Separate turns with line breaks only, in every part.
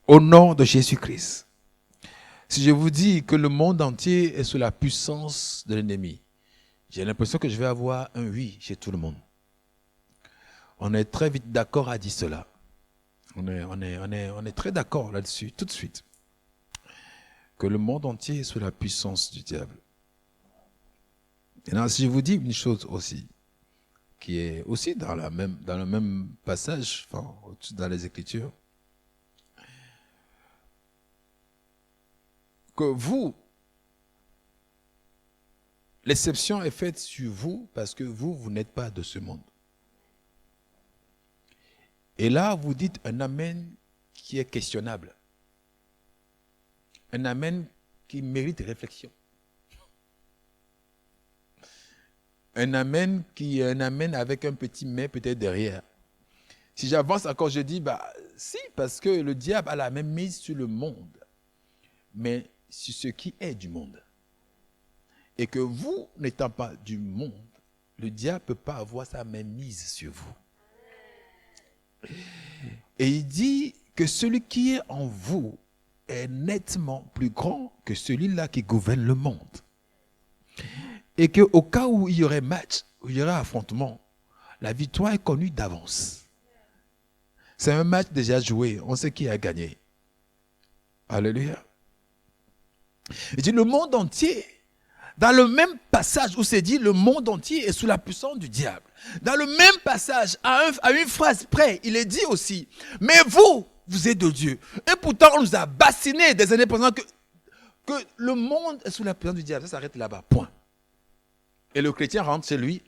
Au nom de Jésus-Christ. Si je vous dis que le monde entier est sous la puissance de l'ennemi, j'ai l'impression que je vais avoir un oui chez tout le monde. On est très vite d'accord à dire cela. On est très d'accord là-dessus, tout de suite. Que le monde entier est sous la puissance du diable. Et là, si je vous dis une chose aussi, qui est aussi dans le même passage, enfin, dans les Écritures, que vous, l'exception est faite sur vous parce que vous n'êtes pas de ce monde. Et là, vous dites un amen qui est questionnable. Un amen qui mérite réflexion. Un amen qui est un amen avec un petit mais peut-être derrière. Si j'avance encore, je dis, si, parce que le diable a la même mise sur le monde, mais sur ce qui est du monde. Et que vous, n'étant pas du monde, le diable ne peut pas avoir sa même mise sur vous. Et il dit que celui qui est en vous est nettement plus grand que celui-là qui gouverne le monde. Et qu'au cas où il y aurait match, où il y aurait affrontement, la victoire est connue d'avance. C'est un match déjà joué, on sait qui a gagné. Alléluia. Il dit le monde entier, dans le même passage où c'est dit le monde entier est sous la puissance du diable. Dans le même passage, à une phrase près, il est dit aussi, mais vous êtes de Dieu. Et pourtant, on nous a bassinés des années pendant que le monde est sous la puissance du diable. Ça s'arrête là-bas, point. Et le chrétien rentre chez lui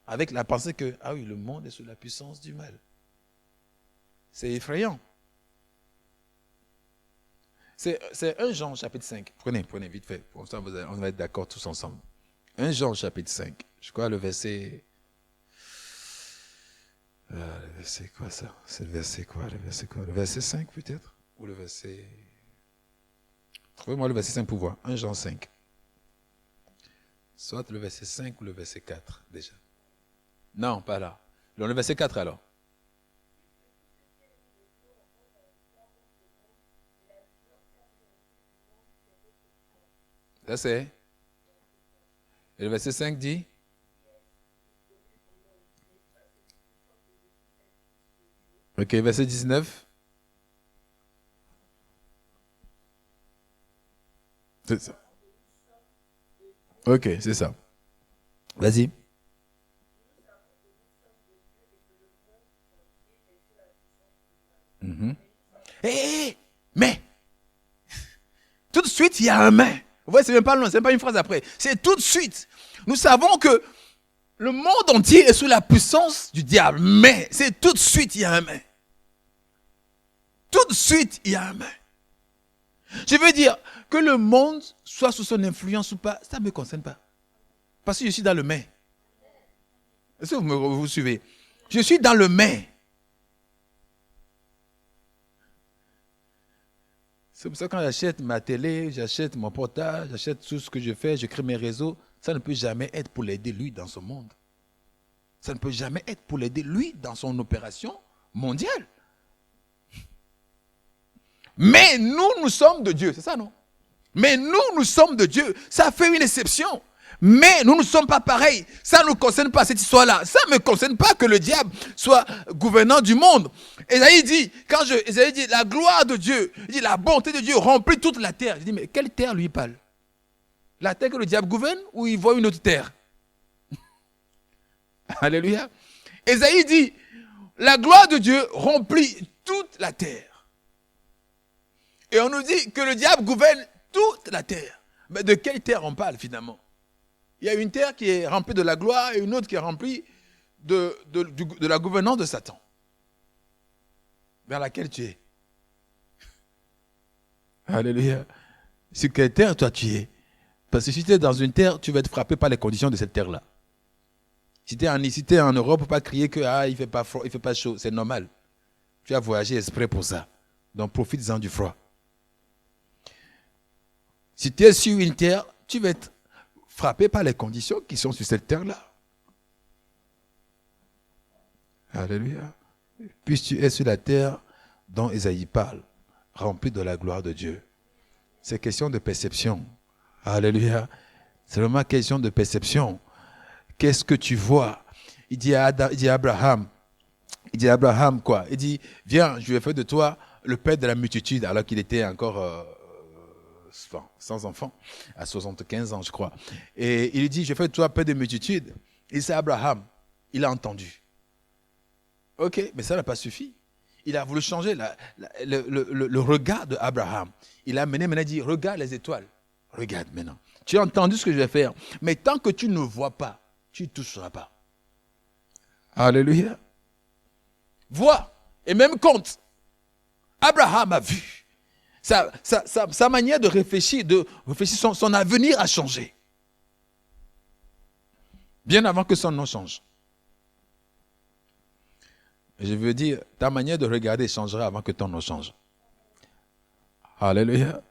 avec la pensée que, ah oui, le monde est sous la puissance du mal. C'est effrayant. C'est 1 Jean chapitre 5. Prenez vite fait. Pour ça, on va être d'accord tous ensemble. 1 Jean chapitre 5. Je crois le verset... le verset quoi ça? C'est le verset quoi? Le verset 5 peut-être? Ou le verset... Trouvez-moi le verset 5 pour voir. 1 Jean 5. Soit le verset 5 ou le verset 4 déjà. Non, pas là. Dans le verset 4 alors. Ça c'est. Et le verset 5 dit. Ok, verset 19. C'est ça. Ok, c'est ça. Vas-y. Mais, tout de suite, il y a un mais. Vous voyez, c'est même pas long, c'est même pas une phrase après. C'est tout de suite. Nous savons que le monde entier est sous la puissance du diable. Mais, c'est tout de suite, il y a un mais. Tout de suite, il y a un mais. Je veux dire, que le monde soit sous son influence ou pas, ça ne me concerne pas. Parce que je suis dans le mais. Est-ce que vous suivez? Je suis dans le mais. C'est pour ça que quand j'achète ma télé, j'achète mon portable, j'achète tout ce que je fais, je crée mes réseaux, ça ne peut jamais être pour l'aider lui dans son monde. Ça ne peut jamais être pour l'aider lui dans son opération mondiale. Mais nous sommes de Dieu, c'est ça non? Mais nous sommes de Dieu. Ça fait une exception. Mais nous ne sommes pas pareils. Ça ne nous concerne pas cette histoire-là. Ça ne me concerne pas que le diable soit gouvernant du monde. Ésaïe dit, Ésaïe dit, la gloire de Dieu, il dit, la bonté de Dieu remplit toute la terre. Je dis, mais quelle terre lui parle? La terre que le diable gouverne ou il voit une autre terre? Alléluia. Ésaïe dit, la gloire de Dieu remplit toute la terre. Et on nous dit que le diable gouverne toute la terre. Mais de quelle terre on parle finalement? Il y a une terre qui est remplie de la gloire et une autre qui est remplie de la gouvernance de Satan. Vers laquelle tu es. Alléluia. Sur quelle terre toi tu es? Parce que si tu es dans une terre, tu vas être frappé par les conditions de cette terre-là. Si tu es en Europe, il ne faut pas crier que il ne fait pas froid, il ne fait pas chaud. C'est normal. Tu as voyagé exprès pour ça. Donc profite-en du froid. Si tu es sur une terre, tu vas être frappé par les conditions qui sont sur cette terre-là. Alléluia. Puis tu es sur la terre dont Ésaïe parle. remplis de la gloire de Dieu. C'est question de perception. Alléluia. C'est vraiment question de perception. Qu'est-ce que tu vois? Il dit à Abraham, quoi? Il dit, viens, je vais faire de toi le père de la multitude, alors qu'il était encore sans enfant, à 75 ans, je crois. Et il lui dit, je vais faire de toi père de multitude. Et c'est Abraham. Il a entendu. Ok, mais ça n'a pas suffi. Il a voulu changer le regard d'Abraham. Il a maintenant dit, regarde les étoiles. Regarde maintenant. Tu as entendu ce que je vais faire. Mais tant que tu ne vois pas, tu ne toucheras pas. Alléluia. Vois et même compte. Abraham a vu. Sa manière de réfléchir, son avenir a changé. Bien avant que son nom change. Je veux dire, ta manière de regarder changera avant que ton nom change. Alléluia.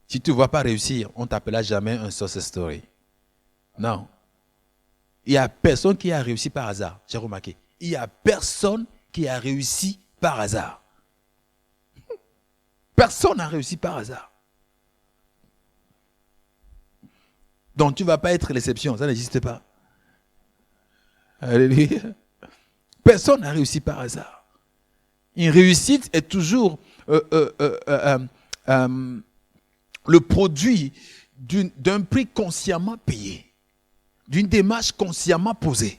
Si tu ne vois pas réussir, on ne t'appellera jamais un success story. Non. Il n'y a personne qui a réussi par hasard. J'ai remarqué. Il n'y a personne qui a réussi par hasard. Personne n'a réussi par hasard. Donc tu ne vas pas être l'exception. Ça n'existe pas. Alléluia. Personne n'a réussi par hasard. Une réussite est toujours le produit d'un prix consciemment payé, d'une démarche consciemment posée.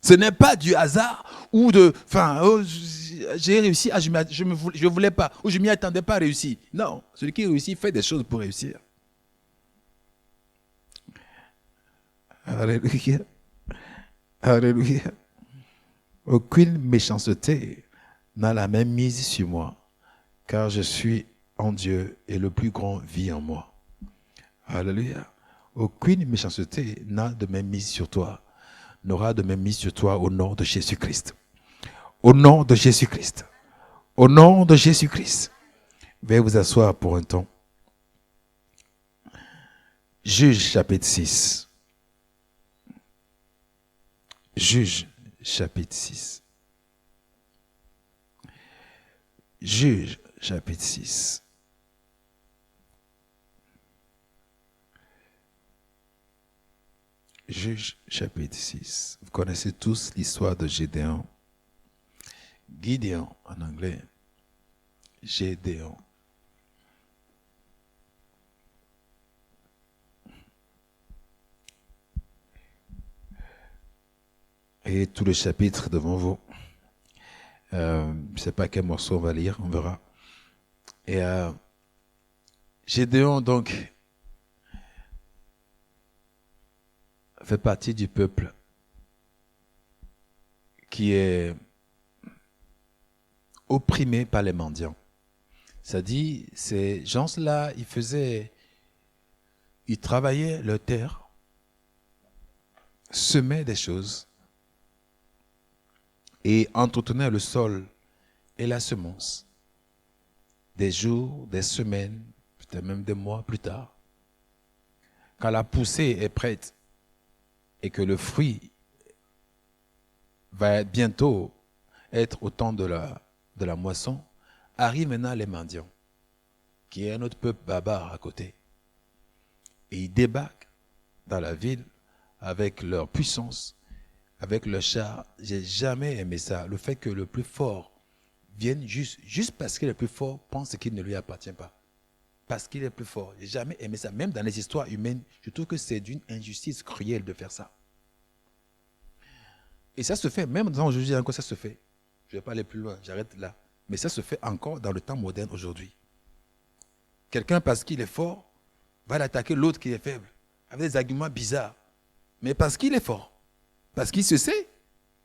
Ce n'est pas du hasard ou j'ai réussi, je ne voulais pas, ou je ne m'y attendais pas à réussir. Non, celui qui réussit fait des choses pour réussir. Alléluia. Alléluia. Aucune méchanceté n'a la même mise sur moi, car je suis en Dieu et le plus grand vit en moi. Alléluia. Aucune méchanceté n'a de même mise sur toi, n'aura de même mise sur toi au nom de Jésus-Christ. Au nom de Jésus-Christ. Au nom de Jésus-Christ. Veuillez vous asseoir pour un temps. Juge chapitre 6. Juge chapitre 6. Juge chapitre 6. Juge chapitre 6. Vous connaissez tous l'histoire de Gédéon. Gideon en anglais. Gédéon. Et tout le chapitre devant vous. Je ne sais pas quel morceau on va lire, on verra. Et Gédéon, donc, fait partie du peuple qui est opprimé par les mendiants. C'est-à-dire, ces gens-là, ils travaillaient leur terre, semaient des choses et entretenaient le sol et la semence. Des jours, des semaines, peut-être même des mois plus tard. Quand la poussée est prête et que le fruit va bientôt être au temps de la moisson, arrivent maintenant les mendiants, qui est un autre peuple barbare à côté. Et ils débarquent dans la ville avec leur puissance, avec leur char. J'ai jamais aimé ça. Le fait que le plus fort vienne juste parce que le plus fort pense qu'il ne lui appartient pas. Parce qu'il est plus fort. J'ai jamais aimé ça. Même dans les histoires humaines, je trouve que c'est d'une injustice cruelle de faire ça. Et ça se fait, même dans aujourd'hui encore, ça se fait. Je ne vais pas aller plus loin, j'arrête là. Mais ça se fait encore dans le temps moderne aujourd'hui. Quelqu'un, parce qu'il est fort, va attaquer l'autre qui est faible, avec des arguments bizarres. Mais parce qu'il est fort, parce qu'il se sait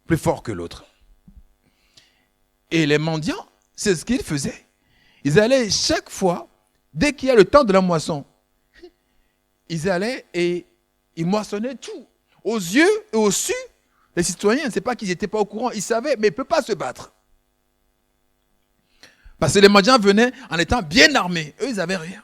plus fort que l'autre. Et les mendiants, c'est ce qu'ils faisaient. Ils allaient chaque fois, dès qu'il y a le temps de la moisson, ils allaient et ils moissonnaient tout. Aux yeux et au su, les citoyens, ce n'est pas qu'ils n'étaient pas au courant, ils savaient, mais ils ne peuvent pas se battre. Parce que les mendiants venaient en étant bien armés. Eux, ils n'avaient rien.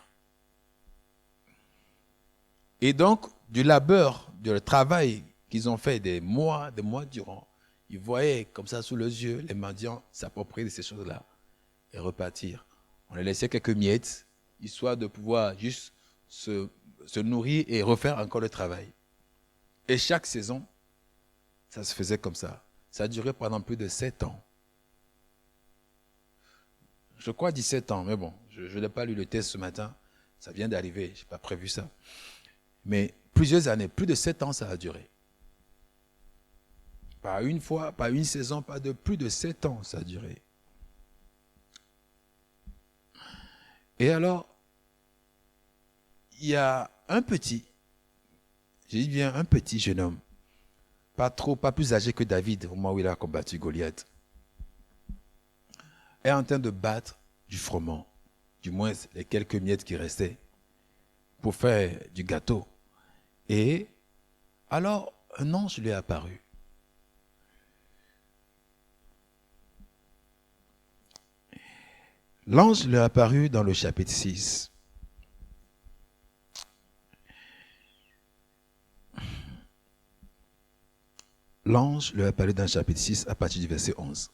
Et donc, du labeur, du travail qu'ils ont fait des mois durant, ils voyaient comme ça sous leurs yeux les mendiants s'approprier de ces choses-là. et repartir. On les laissait quelques miettes, histoire de pouvoir juste se nourrir et refaire encore le travail. Et chaque saison, ça se faisait comme ça. Ça a duré pendant plus de 7 ans. Je crois 17 ans, mais bon, je n'ai pas lu le test ce matin. Ça vient d'arriver, je n'ai pas prévu ça. Mais plusieurs années, plus de 7 ans, ça a duré. Pas une fois, pas une saison, pas de plus de 7 ans, ça a duré. Et alors, il y a un petit, j'ai dit bien un petit jeune homme, pas plus âgé que David au moment où il a combattu Goliath, est en train de battre du froment, du moins les quelques miettes qui restaient, pour faire du gâteau. Et alors, un ange lui est apparu. L'ange lui est apparu dans le chapitre 6. L'ange lui est apparu dans le chapitre 6 à partir du verset 11.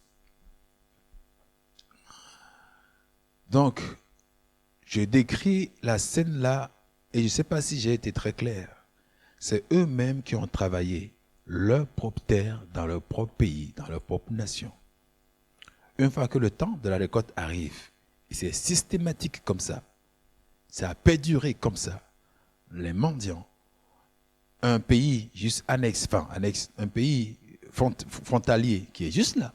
Donc, je décris la scène là et je ne sais pas si j'ai été très clair. C'est eux-mêmes qui ont travaillé leur propre terre dans leur propre pays, dans leur propre nation. Une fois que le temps de la récolte arrive, et c'est systématique comme ça a perduré comme ça, les mendiants, un pays juste annexe, un pays frontalier qui est juste là,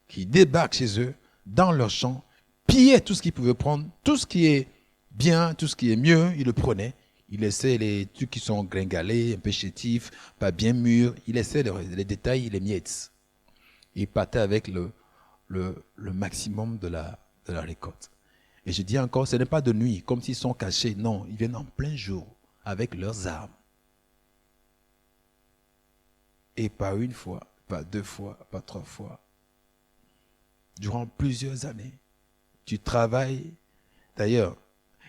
qui débarque chez eux, dans leurs champs, pillait tout ce qu'ils pouvaient prendre, tout ce qui est bien, tout ce qui est mieux, ils le prenaient. Ils laissaient les trucs qui sont gringalés, un peu chétifs, pas bien mûrs, ils laissaient les détails, les miettes. Ils partaient avec le maximum de la récolte. Et je dis encore, ce n'est pas de nuit, comme s'ils sont cachés. Non, ils viennent en plein jour, avec leurs armes. Et pas une fois, pas 2 fois, pas 3 fois. Durant plusieurs années, tu travailles. D'ailleurs,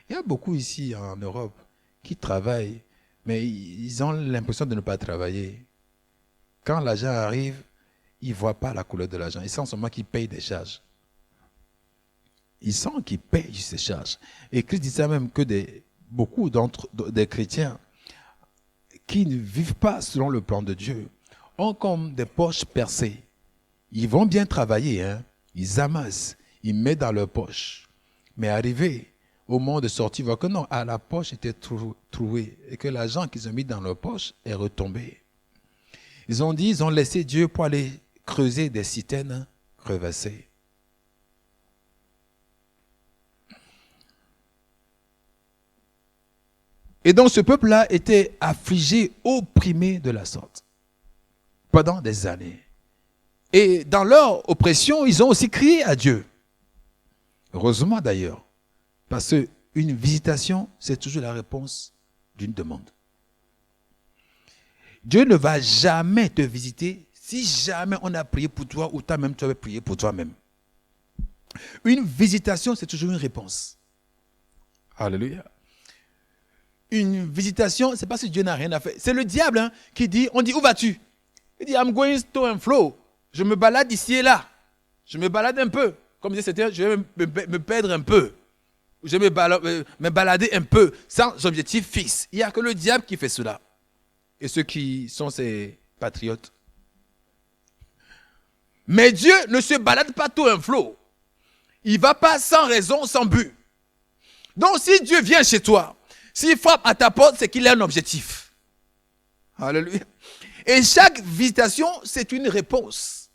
il y a beaucoup ici en Europe qui travaillent, mais ils ont l'impression de ne pas travailler. Quand l'argent arrive, ils ne voient pas la couleur de l'argent. Ils sentent seulement qu'ils payent des charges. Ils sentent qu'ils payent ces charges. Et Christ dit ça même que beaucoup des chrétiens qui ne vivent pas selon le plan de Dieu ont comme des poches percées. Ils vont bien travailler, hein? Ils amassent, ils mettent dans leur poche. Mais arrivé au moment de sortir, ils voient que non, la poche était trouée et que l'argent qu'ils ont mis dans leur poche est retombé. Ils ont dit, ils ont laissé Dieu pour aller creuser des citernes crevassées. Et donc ce peuple-là était affligé, opprimé de la sorte pendant des années. Et dans leur oppression, ils ont aussi crié à Dieu. Heureusement d'ailleurs, parce qu'une visitation, c'est toujours la réponse d'une demande. Dieu ne va jamais te visiter si jamais on a prié pour toi ou toi-même tu avais prié pour toi-même. Une visitation, c'est toujours une réponse. Alléluia. Une visitation, c'est pas si Dieu n'a rien à faire. C'est le diable qui dit, on dit, où vas-tu? Il dit, I'm going to and flow. Je me balade ici et là. Je me balade un peu. Comme disait c'était, je vais me perdre un peu. Je vais me balader un peu, sans objectif fixe. Il n'y a que le diable qui fait cela. Et ceux qui sont ses patriotes. Mais Dieu ne se balade pas tout un flot. Il ne va pas sans raison, sans but. Donc si Dieu vient chez toi, s'il frappe à ta porte, c'est qu'il a un objectif. Alléluia. Et chaque visitation, c'est une réponse.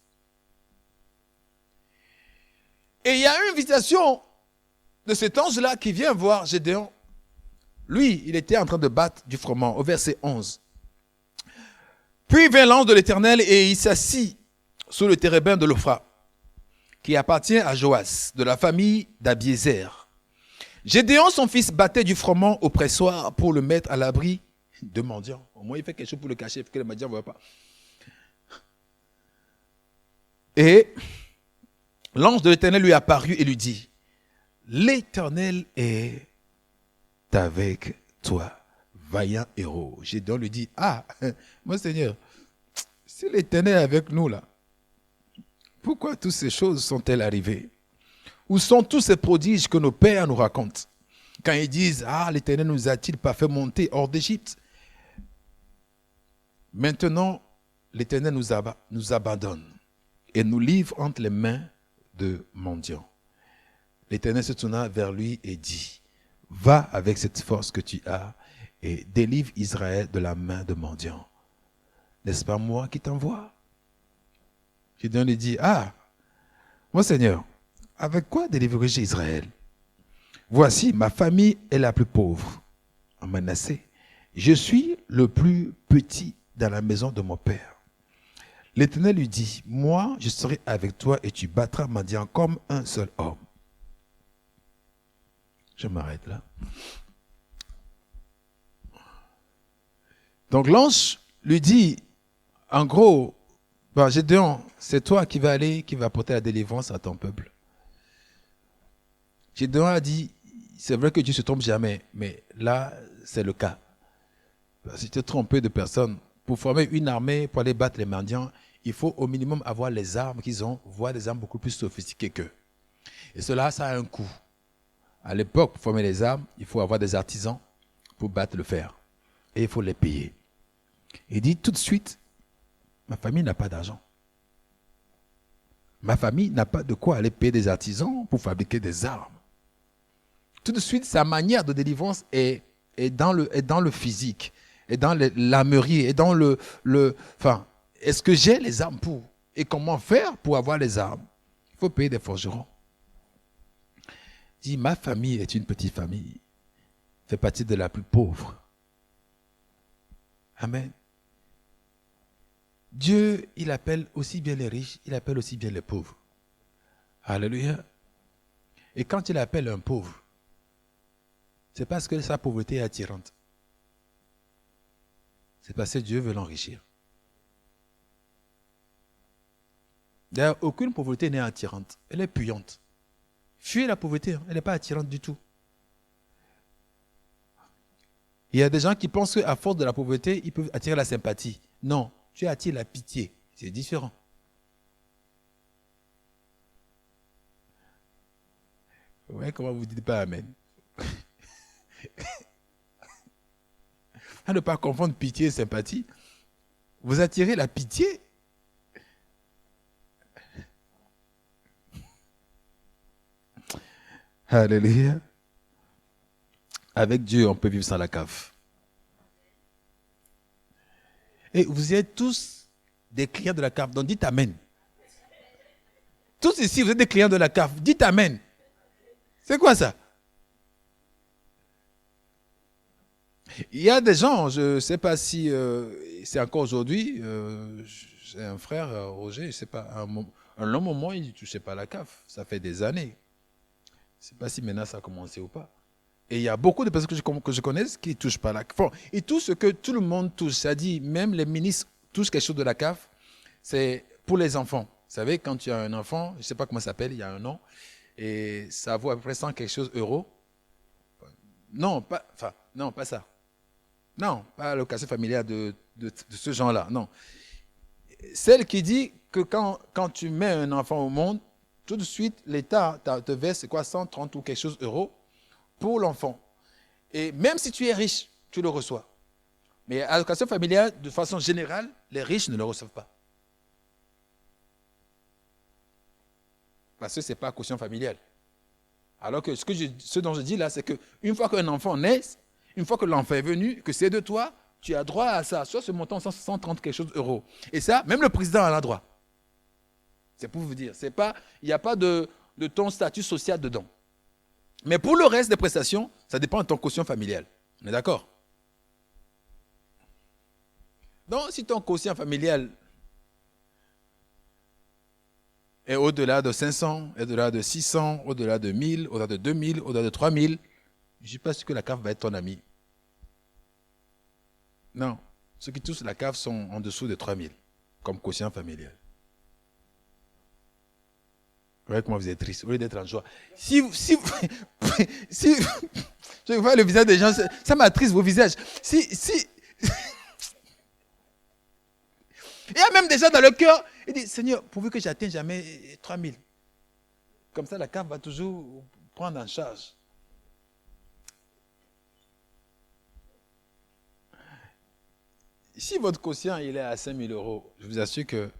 Et il y a une visitation de cet ange-là qui vient voir Gédéon. Lui, il était en train de battre du froment, au verset 11. Puis vint l'ange de l'Éternel et il s'assit sous le térébin de l'Ophra, qui appartient à Joas, de la famille d'Abiézer. Gédéon, son fils, battait du froment au pressoir pour le mettre à l'abri de mendiants. Au moins, il fait quelque chose pour le cacher, pour que les mendiants ne voient pas. Et l'ange de l'Éternel lui apparut et lui dit, l'Éternel est avec toi, vaillant héros. Gédéon lui dit, mon Seigneur, si l'Éternel est avec nous là, pourquoi toutes ces choses sont-elles arrivées? Où sont tous ces prodiges que nos pères nous racontent? Quand ils disent, ah, l'Éternel nous a-t-il pas fait monter hors d'Égypte? Maintenant, l'Éternel nous abandonne et nous livre entre les mains de mendiants. L'Éternel se tourna vers lui et dit, va avec cette force que tu as et délivre Israël de la main de mendiants. N'est-ce pas moi qui t'envoie? Gédéon lui dit, ah, mon Seigneur, avec quoi délivrerai-je Israël? Voici, ma famille est la plus pauvre en Manassé. Je suis le plus petit dans la maison de mon père. L'Éternel lui dit, moi, je serai avec toi et tu battras mendiant comme un seul homme. Je m'arrête là. Donc l'ange lui dit, en gros, Gédéon, c'est toi qui vas aller, qui va apporter la délivrance à ton peuple. Gédéon a dit, c'est vrai que Dieu ne se trompe jamais, mais là, c'est le cas. Si tu es trompé de personnes, pour former une armée, pour aller battre les mendiants, il faut au minimum avoir les armes qu'ils ont, voire des armes beaucoup plus sophistiquées qu'eux. Et cela, ça a un coût. À l'époque, pour former les armes, il faut avoir des artisans pour battre le fer. Et il faut les payer. Il dit tout de suite, ma famille n'a pas d'argent. Ma famille n'a pas de quoi aller payer des artisans pour fabriquer des armes. Tout de suite, sa manière de délivrance est dans le physique, est dans l'armerie, est dans enfin, est-ce que j'ai les armes pour? Et comment faire pour avoir les armes? Il faut payer des forgerons. Il dit, ma famille est une petite famille, fait partie de la plus pauvre. Amen. Dieu, il appelle aussi bien les riches, il appelle aussi bien les pauvres. Alléluia. Et quand il appelle un pauvre, c'est parce que sa pauvreté est attirante. C'est parce que Dieu veut l'enrichir. D'ailleurs, aucune pauvreté n'est attirante. Elle est puante. Fuyez la pauvreté, elle n'est pas attirante du tout. Il y a des gens qui pensent qu'à force de la pauvreté, ils peuvent attirer la sympathie. Non, tu attires la pitié. C'est différent. Ouais, comment vous ne dites pas Amen? À ne pas confondre pitié et sympathie. Vous attirez la pitié. Alléluia. Avec Dieu, on peut vivre sans la cave. Et vous êtes tous des clients de la cave, donc dites Amen. Tous ici, vous êtes des clients de la cave, dites Amen. C'est quoi ça? Il y a des gens, je ne sais pas si c'est encore aujourd'hui, j'ai un frère, Roger, je ne sais pas, un long moment, il ne touchait pas à la cave. Ça fait des années. Je ne sais pas si maintenant ça a commencé ou pas. Et il y a beaucoup de personnes que je connais qui ne touchent pas à la cave. Et tout ce que tout le monde touche, c'est-à-dire même les ministres touchent quelque chose de la cave, c'est pour les enfants. Vous savez, quand tu as un enfant, je ne sais pas comment ça s'appelle, il y a un nom, et ça vaut à peu près 100 quelque chose euros. Non, pas ça. Non, pas l'allocation familiale de ce genre-là, non. Celle qui dit que quand tu mets un enfant au monde, tout de suite, l'État te verse quoi, 130 ou quelque chose euros pour l'enfant. Et même si tu es riche, tu le reçois. Mais à l'allocation familiale, de façon générale, les riches ne le reçoivent pas. Parce que ce n'est pas quotient familial. Alors que ce dont je dis là, c'est qu'une fois qu'un enfant naît, une fois que l'enfant est venu, que c'est de toi, tu as droit à ça, soit ce montant 130 quelque chose euros. Et ça, même le président en a droit. C'est pour vous dire, il n'y a pas de ton statut social dedans. Mais pour le reste des prestations, ça dépend de ton quotient familial. On est d'accord? Donc, si ton quotient familial est au-delà de 500, au-delà de 600, au-delà de 1000, au-delà de 2000, au-delà de 3000, je ne suis pas sûr que la CAF va être ton ami. Non. Ceux qui touchent la CAF sont en dessous de 3000, comme quotient familial. Vous voyez comment vous êtes triste, au lieu d'être en joie. Si je vois le visage des gens, ça m'attriste vos visages. Il y a même des gens dans le cœur, ils disent, Seigneur, pourvu que j'atteigne jamais 3000. Comme ça, la CAF va toujours prendre en charge. Si votre quotient il est à 5 000 euros, je vous assure que,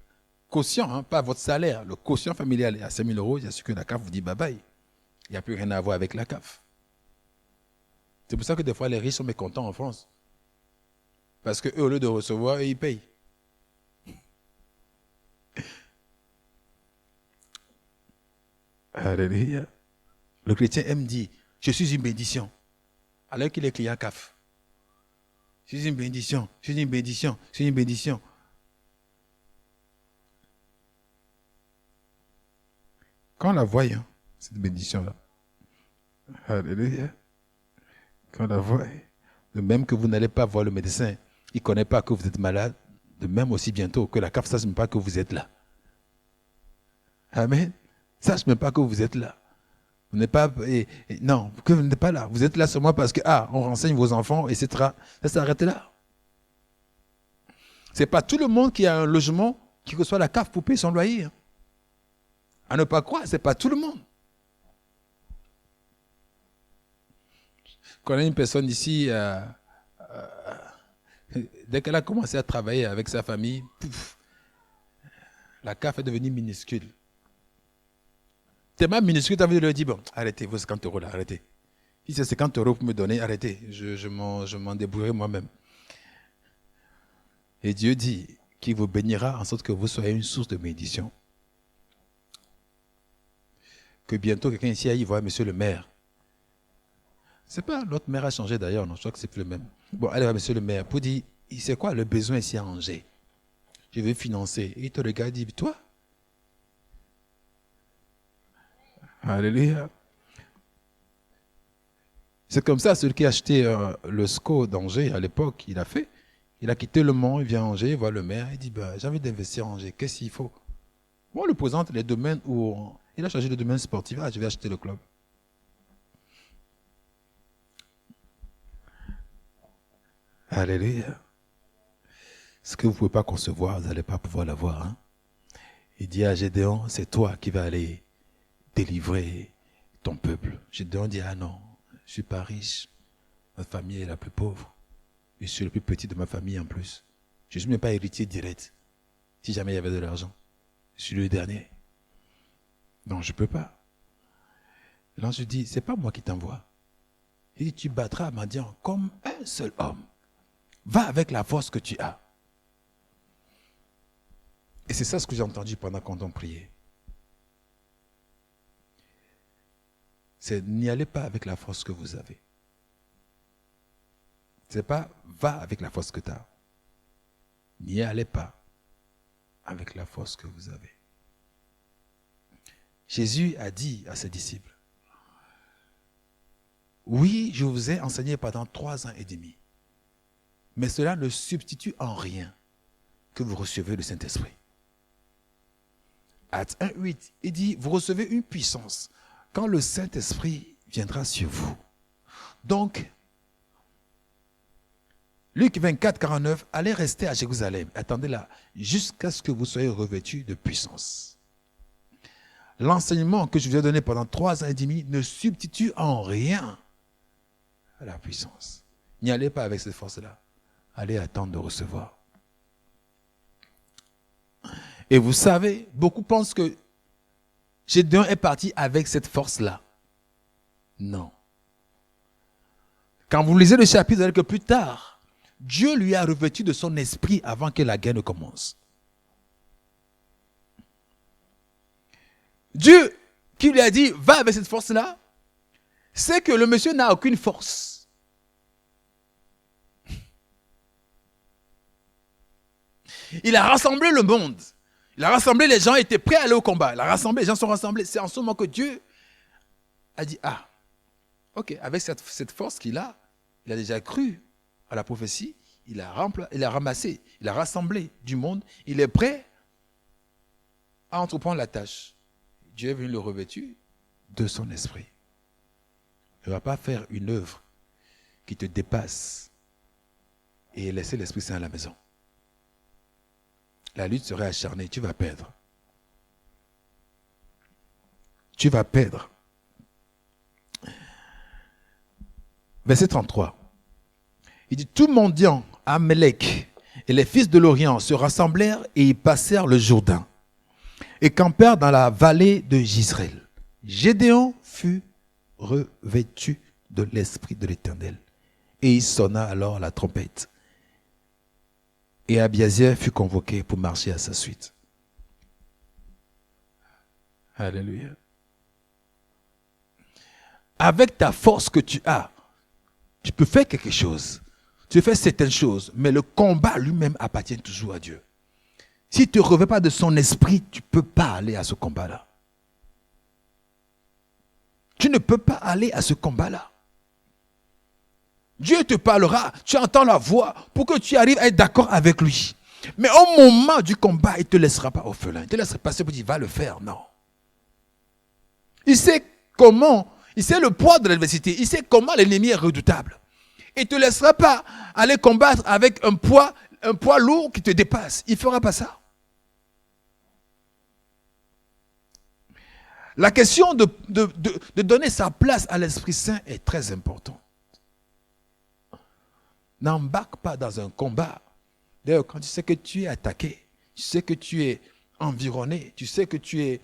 quotient, hein, pas votre salaire, le quotient familial est à 5 000 euros, j'assure que la CAF vous dit bye bye. Il n'y a plus rien à voir avec la CAF. C'est pour ça que des fois les riches sont mécontents en France. Parce qu'eux, au lieu de recevoir, eux, ils payent. Alléluia. Le chrétien aime dire, je suis une bénédiction. Alors qu'il est client CAF. Je suis une bénédiction, je suis une bénédiction, je suis une bénédiction. Quand on la voit, hein, cette bénédiction-là, alléluia, quand on la voit, de même que vous n'allez pas voir le médecin, il ne connaît pas que vous êtes malade, de même aussi bientôt que la CAF ne sache même pas que vous êtes là. Amen. Sache même pas que vous êtes là. Vous n'êtes pas, non, que vous n'êtes pas là. Vous êtes là seulement parce que, on renseigne vos enfants, etc. Ça s'arrête là. Ce n'est pas tout le monde qui a un logement qui reçoit la CAF pour payer son loyer. Hein. À ne pas croire, ce n'est pas tout le monde. Je connais une personne ici, dès qu'elle a commencé à travailler avec sa famille, la CAF est devenue minuscule. Tellement minuscule, tu as envie de leur dire, bon, arrêtez vos 50 euros là, arrêtez. Si c'est 50 euros pour me donner, arrêtez. Je m'en débrouillerai moi-même. Et Dieu dit qu'il vous bénira en sorte que vous soyez une source de bénédiction. Que bientôt quelqu'un ici aille voir monsieur le maire. C'est pas, notre maire a changé d'ailleurs, non, je crois que c'est plus le même. Bon, allez voir monsieur le maire pour dire, c'est quoi le besoin ici à Angers? Je veux financer. Et il te regarde et dit, toi? Alléluia. C'est comme ça, celui qui a acheté le SCO d'Angers à l'époque, il a fait. Il a quitté le Mans, il vient à Angers, il voit le maire, il dit, j'ai envie d'investir en Angers, qu'est-ce qu'il faut? Moi, on lui présente les domaines où il a changé de domaine sportif, je vais acheter le club. Alléluia. Ce que vous ne pouvez pas concevoir, vous n'allez pas pouvoir l'avoir. Hein? Il dit à Gédéon, c'est toi qui vas aller délivrer ton peuple. Gédéon dit, non, je ne suis pas riche. Ma famille est la plus pauvre. Je suis le plus petit de ma famille en plus. Je ne suis même pas héritier direct. Si jamais il y avait de l'argent. Je suis le dernier. Non, je ne peux pas. L'ange dit, c'est pas moi qui t'envoie. Il dit, tu battras Madian comme un seul homme. Va avec la force que tu as. Et c'est ça ce que j'ai entendu pendant qu'on priait. C'est n'y allez pas avec la force que vous avez. C'est pas va avec la force que tu as. N'y allez pas avec la force que vous avez. Jésus a dit à ses disciples, oui, je vous ai enseigné pendant 3 ans et demi, mais cela ne substitue en rien que vous recevez le Saint-Esprit. Actes 1:8, il dit, vous recevez une puissance quand le Saint-Esprit viendra sur vous. Donc, Luc 24:49, allez rester à Jérusalem, attendez là, jusqu'à ce que vous soyez revêtus de puissance. L'enseignement que je vous ai donné pendant 3 ans et demi ne substitue en rien à la puissance. N'y allez pas avec cette force-là. Allez attendre de recevoir. Et vous savez, beaucoup pensent que Gédéon est parti avec cette force-là. Non. Quand vous lisez le chapitre, vous allez que plus tard, Dieu lui a revêtu de son esprit avant que la guerre ne commence. Dieu qui lui a dit, va avec cette force-là, c'est que le monsieur n'a aucune force. Il a rassemblé le monde. Il a rassemblé les gens, étaient prêts à aller au combat. Il a rassemblé, les gens sont rassemblés. C'est en ce moment que Dieu a dit, ok, avec cette force qu'il a, il a déjà cru à la prophétie, il a ramassé, il a rassemblé du monde, il est prêt à entreprendre la tâche. Dieu est venu le revêtir de son esprit. Il ne va pas faire une œuvre qui te dépasse et laisser l'Esprit Saint à la maison. La lutte serait acharnée, tu vas perdre. tu vas perdre. Verset 33. Il dit, tout mendiant, Amalek et les fils de l'Orient se rassemblèrent et y passèrent le Jourdain et campèrent dans la vallée de Jizreel. Gédéon fut revêtu de l'Esprit de l'Éternel et il sonna alors la trompette. Et Abiathar fut convoqué pour marcher à sa suite. Alléluia. Avec ta force que tu as, tu peux faire quelque chose. Tu fais certaines choses, mais le combat lui-même appartient toujours à Dieu. Si tu ne revêts pas de son esprit, tu ne peux pas aller à ce combat-là. Tu ne peux pas aller à ce combat-là. Dieu te parlera, tu entends la voix pour que tu arrives à être d'accord avec lui. Mais au moment du combat, il ne te laissera pas orphelin. Il ne te laissera pas passer pour dire, va le faire. Non. Il sait comment, il sait le poids de l'adversité, il sait comment l'ennemi est redoutable. Il ne te laissera pas aller combattre avec un poids lourd qui te dépasse. Il ne fera pas ça. La question de donner sa place à l'Esprit Saint est très importante. N'embarque pas dans un combat. D'ailleurs, quand tu sais que tu es attaqué, tu sais que tu es environné, tu sais que tu es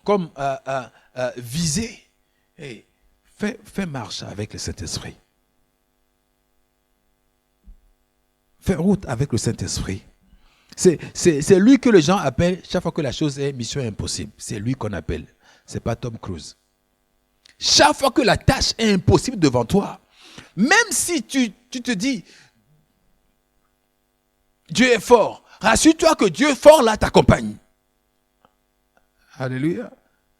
comme visé, hey, fais marche avec le Saint-Esprit. Fais route avec le Saint-Esprit. C'est lui que les gens appellent, chaque fois que la chose est mission impossible, c'est lui qu'on appelle. Ce n'est pas Tom Cruise. Chaque fois que la tâche est impossible devant toi, même si tu te dis, Dieu est fort, rassure-toi que Dieu est fort là t'accompagne. Alléluia.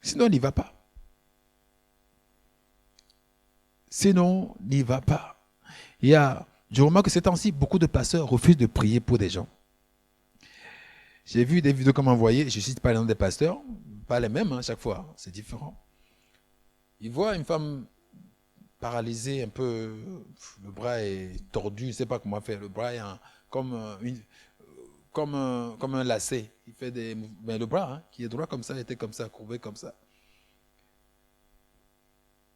Sinon, n'y va pas. Sinon, n'y va pas. Je remarque que ces temps-ci, beaucoup de pasteurs refusent de prier pour des gens. J'ai vu des vidéos qu'on m'a envoyées, je ne cite pas les noms des pasteurs, pas les mêmes chaque fois, c'est différent. Ils voient une femme paralysée, un peu, le bras est tordu, je ne sais pas comment faire, le bras est comme un lacet. Il fait mais le bras qui est droit comme ça, il était comme ça, courbé comme ça.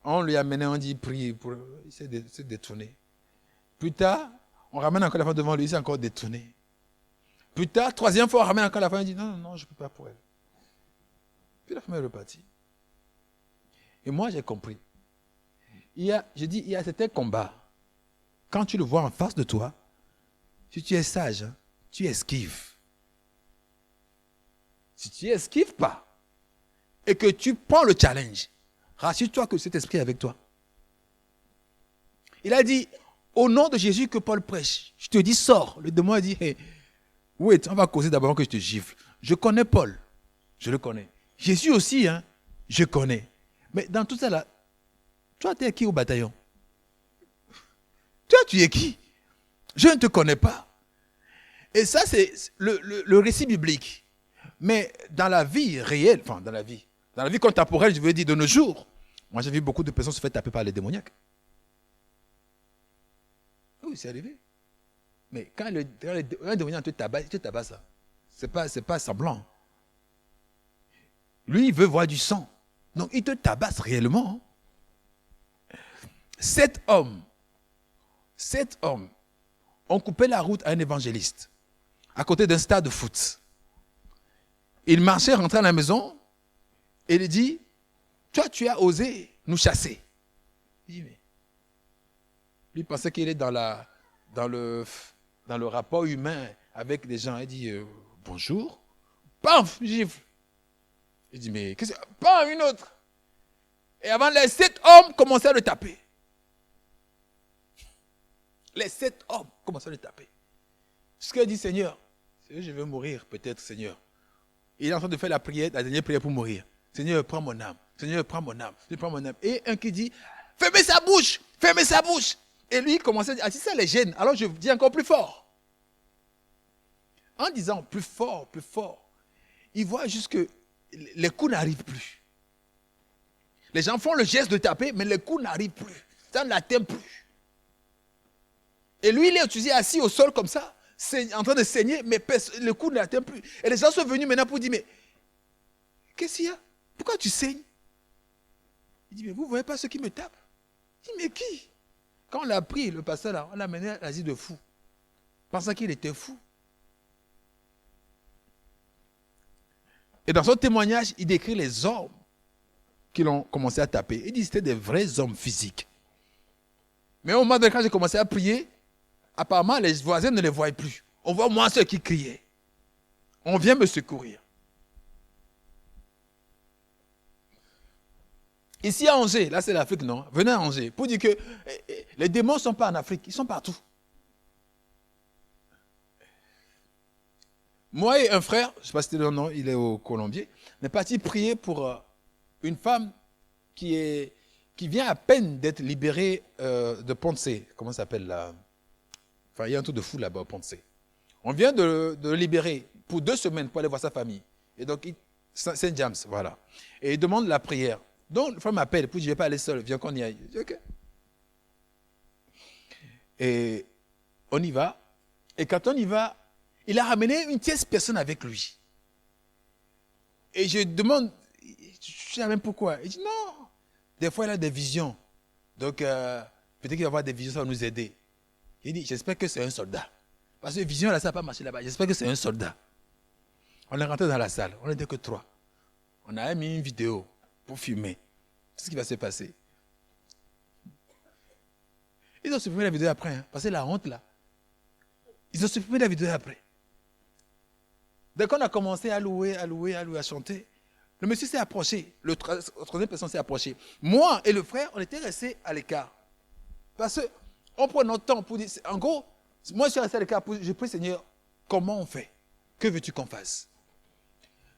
On lui a amené, on dit prie, il s'est détourné. Plus tard, on ramène encore la femme devant lui, il s'est encore détourné. Plus tard, troisième fois, on ramène encore la femme, il dit non, je ne peux pas pour elle. Puis la femme est repartie. Et moi, j'ai compris. Il y a certains combats. Quand tu le vois en face de toi, si tu es sage, tu esquives. Si tu esquives pas, et que tu prends le challenge, rassure-toi que cet esprit est avec toi. Il a dit, au nom de Jésus que Paul prêche, je te dis, sors. Le démon a dit, hey, wait, on va causer d'abord que je te gifle. Je connais Paul, je le connais. Jésus aussi, je connais. Mais dans tout ça là, toi, tu es qui au bataillon? Toi, tu es qui? Je ne te connais pas. Et ça, c'est le récit biblique. Mais dans la vie réelle, enfin, dans la vie contemporaine, je veux dire de nos jours, moi, j'ai vu beaucoup de personnes se faire taper par les démoniaques. Oui, c'est arrivé. Mais quand un démoniaque te tabasse ça. C'est pas semblant. Lui, il veut voir du sang. Donc, il te tabasse réellement. 7 hommes ont coupé la route à un évangéliste à côté d'un stade de foot. Il marchait, rentrait à la maison et il dit, toi, tu as osé nous chasser. Il dit, mais lui pensait qu'il est dans le rapport humain avec des gens. Il dit, bonjour. Paf, gifle. Il dit, mais qu'est-ce que c'est? Paf, une autre. Et avant, les 7 hommes commençaient à le taper. Les 7 hommes commençaient à le taper. Ce qu'il dit, Seigneur, je vais mourir, peut-être, Seigneur. Il est en train de faire la dernière prière pour mourir. Seigneur, prends mon âme. Seigneur, prends mon âme. Seigneur, prends mon âme. Et un qui dit, fermez sa bouche. Fermez sa bouche. Et lui, il commençait à dire, si ça les gêne, alors je dis encore plus fort. En disant plus fort, il voit juste que les coups n'arrivent plus. Les gens font le geste de taper, mais les coups n'arrivent plus. Ça ne l'atteint plus. Et lui, il est utilisé assis au sol comme ça, en train de saigner, mais le coup ne l'atteint plus. Et les gens sont venus maintenant pour dire, mais qu'est-ce qu'il y a? Pourquoi tu saignes? Il dit, mais vous ne voyez pas ceux qui me tapent? Il dit, mais qui? Quand on l'a pris, le pasteur là, on l'a mené à l'asile de fous, pensant qu'il était fou. Et dans son témoignage, il décrit les hommes qui l'ont commencé à taper. Il dit que c'était des vrais hommes physiques. Mais au moment de quand j'ai commencé à prier, apparemment les voisins ne les voyaient plus. On voit moi ceux qui criaient. On vient me secourir. Ici à Angers, là c'est l'Afrique, non? Venez à Angers pour dire que les démons ne sont pas en Afrique, ils sont partout. Moi et un frère, je ne sais pas si c'était le nom, il est au Colombier, on est parti prier pour une femme qui vient à peine d'être libérée de Ponce. Comment ça s'appelle là? Enfin, il y a un truc de fou là-bas au Ponce. On vient de le libérer pour 2 semaines pour aller voir sa famille. Et donc, Saint James, voilà. Et il demande la prière. Donc, le frère m'appelle, puis je ne vais pas aller seul, viens qu'on y aille. Je dis, ok. Et on y va. Et quand on y va, il a ramené une tierce personne avec lui. Et je demande, je ne sais même pourquoi. Il dit non. Des fois, il a des visions. Donc, peut-être qu'il va avoir des visions, ça va nous aider. Il dit, j'espère que c'est un soldat. Parce que vision, là, ça n'a pas marché là-bas. J'espère que c'est un soldat. On est rentré dans la salle. On n'était que 3. On a mis une vidéo pour filmer. C'est ce qui va se passer. Ils ont supprimé la vidéo après. Hein, parce que la honte, là. Ils ont supprimé la vidéo après. Dès qu'on a commencé à louer, à chanter, le monsieur s'est approché. Le troisième personne s'est approché. Moi et le frère, on était restés à l'écart. Parce qu'on prend notre temps pour dire... En gros, moi je suis resté à l'écart. Je prie Seigneur, comment on fait? Que veux-tu qu'on fasse?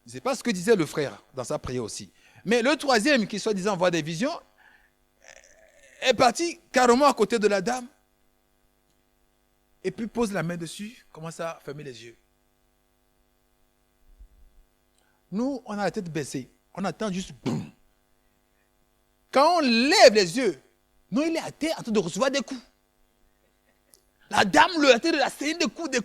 Ce n'est pas ce que disait le frère dans sa prière aussi. Mais le troisième, qui soi-disant voit des visions, est parti carrément à côté de la dame. Et puis pose la main dessus, commence à fermer les yeux. Nous, on a la tête baissée. On attend juste boum. Quand on lève les yeux, nous, il est à terre en train de recevoir des coups. La dame lui a été de la saigner des coups.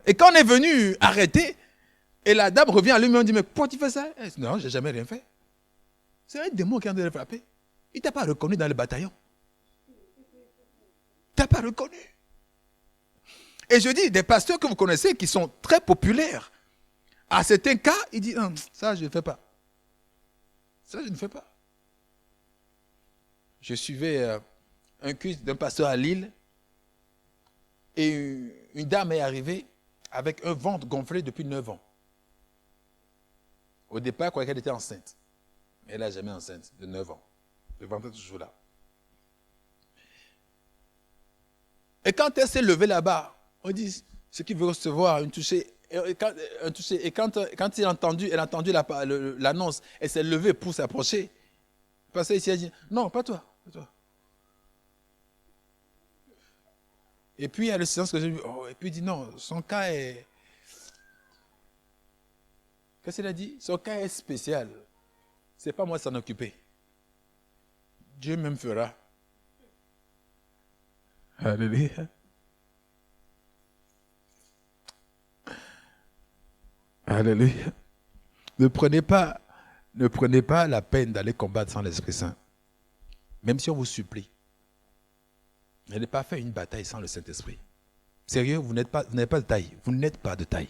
Et quand on est venu arrêter, et la dame revient à lui, on dit, mais pourquoi tu fais ça? Non, je n'ai jamais rien fait. C'est un démon qui est en train de le frapper. Il ne t'a pas reconnu dans le bataillon. Il ne t'a pas reconnu. Et je dis, des pasteurs que vous connaissez qui sont très populaires, à certains cas, il dit, ça je ne fais pas. Ça je ne fais pas. Je suivais un culte d'un pasteur à Lille, et une dame est arrivée avec un ventre gonflé depuis 9 ans. Au départ, elle croyait qu'elle était enceinte. Mais elle n'a jamais enceinte, de 9 ans. Le ventre est toujours là. Et quand elle s'est levée là-bas, on dit, ce qui veut recevoir une touchée. Et quand elle a entendu l'annonce, elle s'est levée pour s'approcher. Parce qu'elle a dit, non, pas toi. Et puis il y a le silence que j'ai vu. Et puis il dit, non, son cas est... Qu'est-ce qu'il a dit? Son cas est spécial. Ce n'est pas moi de s'en occuper. Dieu même fera. Alléluia. Alléluia. Ne prenez pas la peine d'aller combattre sans l'Esprit Saint. Même si on vous supplie. N'allez pas faire une bataille sans le Saint-Esprit. Sérieux, vous n'êtes pas de taille. Vous n'êtes pas de taille.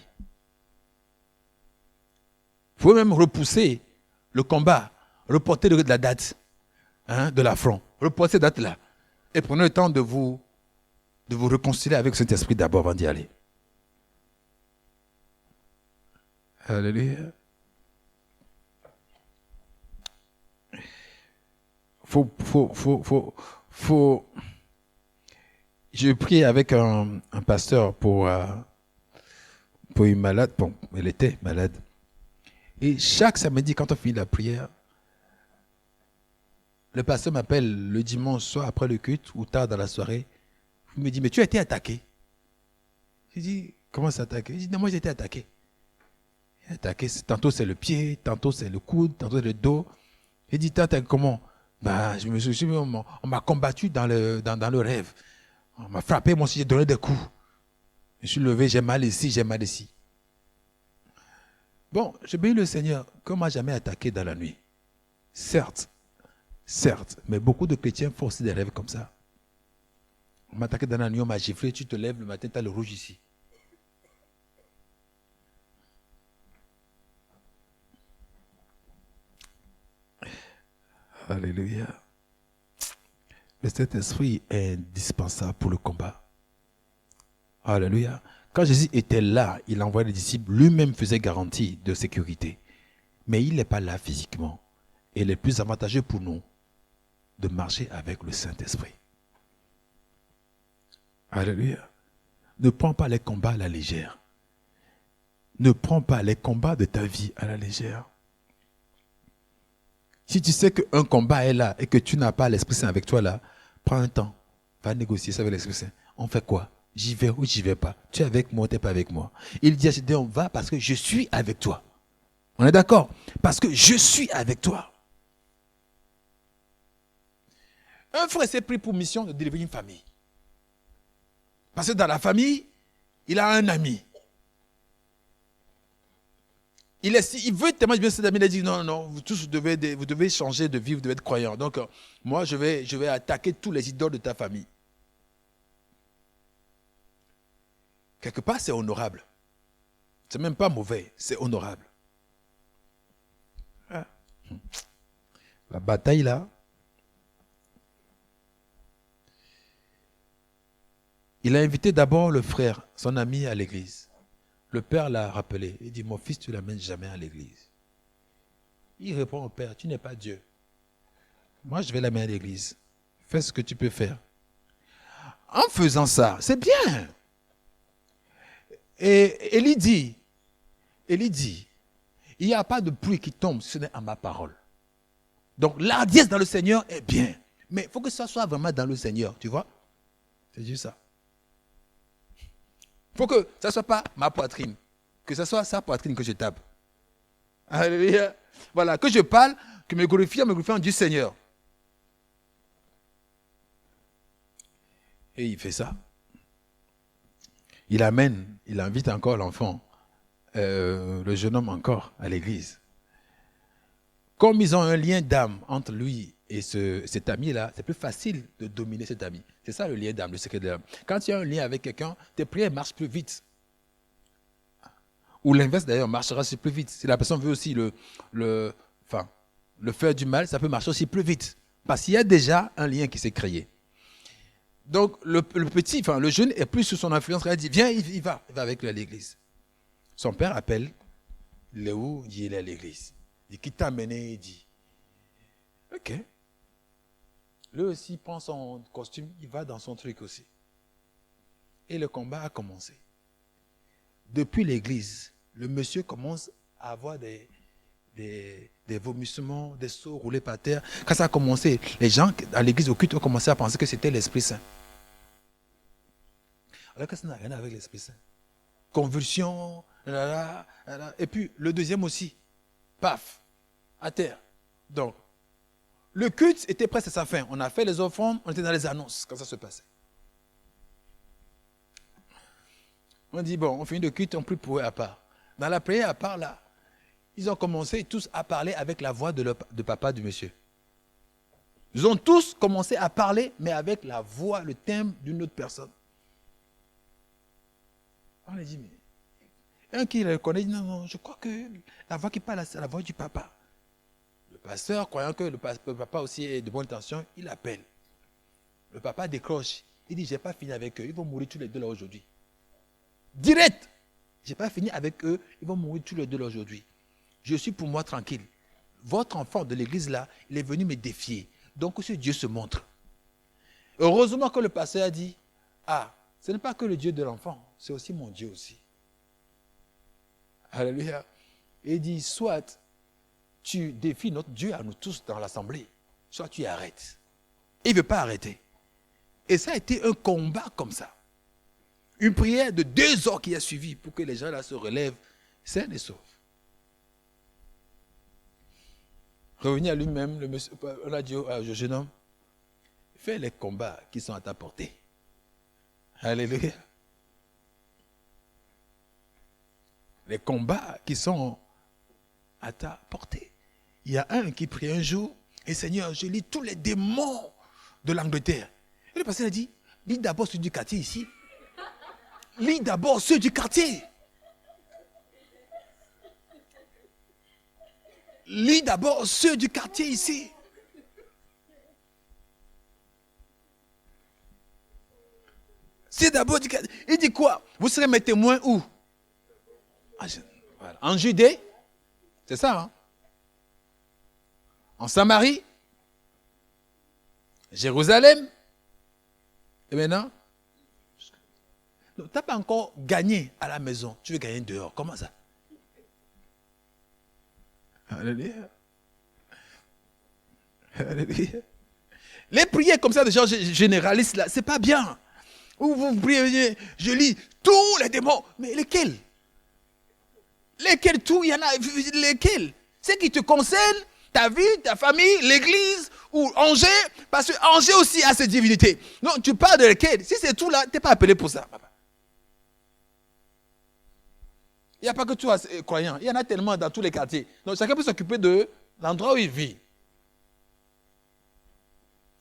Vous pouvez même repousser le combat, reporter la date de l'affront. Reporter cette date-là. Et prenez le temps de vous réconcilier avec le Saint-Esprit d'abord avant d'y aller. Alléluia. Je prie avec un pasteur pour une malade. Bon, elle était malade. Et chaque samedi, quand on finit la prière, le pasteur m'appelle le dimanche soir après le culte ou tard dans la soirée. Il me dit, mais tu as été attaqué. Je dis, comment ça attaqué? Il dit, non, moi j'ai été attaqué. Tantôt c'est le pied, tantôt c'est le coude, tantôt c'est le dos. Il dit, comment? Je me suis on m'a combattu dans le rêve. On m'a frappé, moi aussi j'ai donné des coups. Je suis levé, j'ai mal ici, j'ai mal ici. Bon, je bénis le Seigneur, qu'on ne m'a jamais attaqué dans la nuit. Certes, mais beaucoup de chrétiens font aussi des rêves comme ça. On m'a attaqué dans la nuit, on m'a giflé, tu te lèves le matin, tu as le rouge ici. Alléluia. Le Saint-Esprit est indispensable pour le combat. Alléluia. Quand Jésus était là, il envoyait les disciples, lui-même faisait garantie de sécurité. Mais il n'est pas là physiquement. Et il est plus avantageux pour nous de marcher avec le Saint-Esprit. Alléluia. Ne prends pas les combats à la légère. Ne prends pas les combats de ta vie à la légère. Si tu sais qu'un combat est là et que tu n'as pas l'Esprit Saint avec toi là, prends un temps. Va négocier ça avec l'Esprit Saint. On fait quoi? J'y vais ou j'y vais pas? Tu es avec moi ou tu n'es pas avec moi? Il dit à Gédéon, on va parce que je suis avec toi. On est d'accord? Parce que je suis avec toi. Un frère s'est pris pour mission de délivrer une famille. Parce que dans la famille, il a un ami. Il veut tellement bien cet ami, il a dit non, vous tous vous devez changer de vie, vous devez être croyants. Donc, moi, je vais attaquer tous les idoles de ta famille. Quelque part, c'est honorable. C'est même pas mauvais, c'est honorable. La bataille là, il a invité d'abord le frère, son ami, à l'église. Le père l'a rappelé. Il dit, mon fils, tu ne l'amènes jamais à l'église. Il répond au père, tu n'es pas Dieu. Moi, je vais l'amener à l'église. Fais ce que tu peux faire. En faisant ça, c'est bien. Et Élie dit, il n'y a pas de pluie qui tombe si ce n'est à ma parole. Donc, l'ardiesse dans le Seigneur est bien. Mais il faut que ça soit vraiment dans le Seigneur, tu vois. C'est juste ça. Il faut que ça ne soit pas ma poitrine, que ce soit sa poitrine que je tape. Alléluia. Voilà, que je parle, que me glorifiant du Seigneur. Et il fait ça. Il invite encore l'enfant, le jeune homme encore, à l'église. Comme ils ont un lien d'âme entre lui et cet ami-là, c'est plus facile de dominer cet ami. C'est ça le lien d'âme, le secret de l'âme. Quand tu as un lien avec quelqu'un, tes prières marchent plus vite. Ou l'inverse d'ailleurs marchera aussi plus vite. Si la personne veut aussi le faire du mal, ça peut marcher aussi plus vite. Parce qu'il y a déjà un lien qui s'est créé. Donc le jeune est plus sous son influence. Il dit, viens, il va avec lui à l'église. Son père appelle, il est où? Il dit, il est à l'église. Il dit, qui t'a amené? Il dit, ok. Lui aussi prend son costume, il va dans son truc aussi. Et le combat a commencé. Depuis l'église, le monsieur commence à avoir des vomissements, des sauts roulés par terre. Quand ça a commencé, les gens à l'église au culte ont commencé à penser que c'était l'Esprit Saint. Alors que ça n'a rien avec l'Esprit Saint. Convulsion, et puis le deuxième aussi, paf, à terre. Donc, le culte était presque à sa fin. On a fait les offrandes, on était dans les annonces quand ça se passait. On dit, bon, on finit le culte, on prie pour eux à part. Dans la prière à part, là, ils ont commencé tous à parler avec la voix de papa du monsieur. Ils ont tous commencé à parler, mais avec la voix, le timbre d'une autre personne. On lui dit, mais un qui le connaît, dit, non, je crois que la voix qui parle, c'est la voix du papa. Le pasteur, croyant que le papa aussi est de bonne intention, il appelle. Le papa décroche. Il dit, je n'ai pas fini avec eux, ils vont mourir tous les deux là aujourd'hui. Direct. Je n'ai pas fini avec eux, ils vont mourir tous les deux là aujourd'hui. Je suis pour moi tranquille. Votre enfant de l'église là, il est venu me défier. Donc ce Dieu se montre. Heureusement que le pasteur a dit, ce n'est pas que le Dieu de l'enfant, c'est aussi mon Dieu aussi. Alléluia. Et il dit, soit tu défies notre Dieu à nous tous dans l'assemblée, soit tu arrêtes. Il ne veut pas arrêter. Et ça a été un combat comme ça. Une prière de 2 heures qui a suivi pour que les gens là se relèvent sains et saufs. Revenu à lui-même, le monsieur, on a dit au jeune homme, fais les combats qui sont à ta portée. Alléluia. les combats qui sont à ta portée. Il y a un qui prie un jour, et Seigneur, je lis tous les démons de l'Angleterre. Et le pasteur a dit, lis d'abord ceux du quartier ici. Lis d'abord ceux du quartier. Lis d'abord ceux du quartier ici. C'est d'abord du quartier. Il dit quoi? Vous serez mes témoins où? Voilà. En Judée. C'est ça, hein? En Samarie. Jérusalem. Et maintenant? Tu n'as pas encore gagné à la maison. Tu veux gagner dehors. Comment ça? Alléluia. Alléluia. Les prières comme ça de gens généralistes, là, c'est pas bien. Où vous priez, je lis tous les démons. Mais lesquels? Lesquels tout? Il y en a. Lesquels? C'est qui te concerne, ta vie, ta famille, l'église ou Angers. Parce que Angers aussi a ses divinités. Non, tu parles de lesquels? Si c'est tout là, tu n'es pas appelé pour ça, papa. Il n'y a pas que toi, croyant. Il y en a tellement dans tous les quartiers. Donc chacun peut s'occuper de l'endroit où il vit.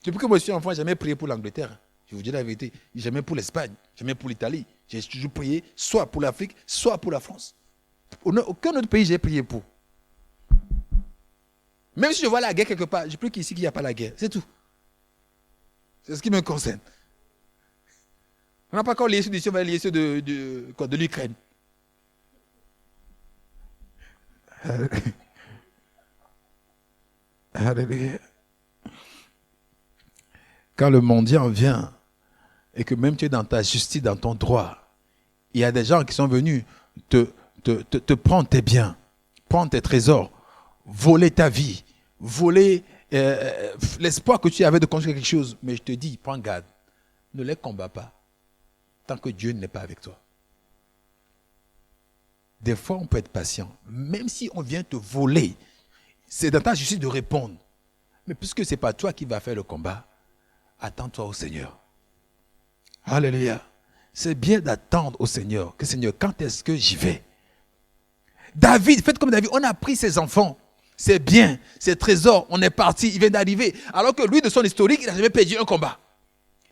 Depuis que moi je suis enfant, je n'ai jamais prié pour l'Angleterre. Je vous dis la vérité. Jamais pour l'Espagne, jamais pour l'Italie. J'ai toujours prié soit pour l'Afrique, soit pour la France. Aucun autre pays j'ai prié pour. Même si je vois la guerre quelque part, je prie qu'ici qu'il n'y a pas la guerre. C'est tout. C'est ce qui me concerne. On n'a pas encore lié sur de l'Ukraine. Alléluia. Quand le mendiant vient et que même tu es dans ta justice, dans ton droit, il y a des gens qui sont venus te prendre tes biens, prendre tes trésors, voler ta vie, voler l'espoir que tu avais de construire quelque chose. Mais je te dis, prends garde, ne les combats pas tant que Dieu n'est pas avec toi. Des fois, on peut être patient. Même si on vient te voler, c'est dans ta justice de répondre. Mais puisque ce n'est pas toi qui vas faire le combat, attends-toi au Seigneur. Alléluia. C'est bien d'attendre au Seigneur. Que Seigneur, quand est-ce que j'y vais? David, faites comme David, on a pris ses enfants. C'est bien, ses trésors, on est parti, il vient d'arriver. Alors que lui, de son historique, il n'a jamais perdu un combat.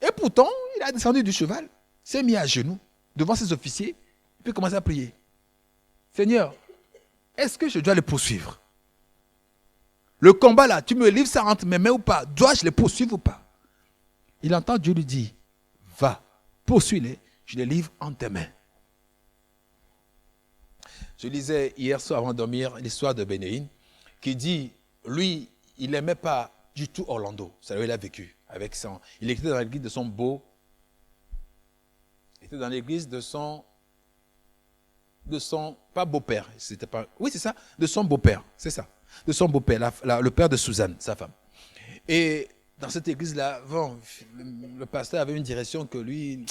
Et pourtant, il a descendu du cheval, s'est mis à genoux devant ses officiers, et puis commencer à prier. Seigneur, est-ce que je dois le poursuivre? Le combat là, tu me livres ça entre mes mains ou pas? Dois-je le poursuivre ou pas? Il entend Dieu lui dire, va, poursuis-les, je les livre entre tes mains. Je lisais hier soir avant de dormir l'histoire de Bénéine, qui dit, lui, il n'aimait pas du tout Orlando. C'est là où il a vécu. Il était dans l'église de son il était dans l'église de son pas beau-père, c'était pas, oui c'est ça, de son beau-père, c'est ça, de son beau-père, le père de Suzanne, sa femme. Et dans cette église-là, bon, le pasteur avait une direction que lui,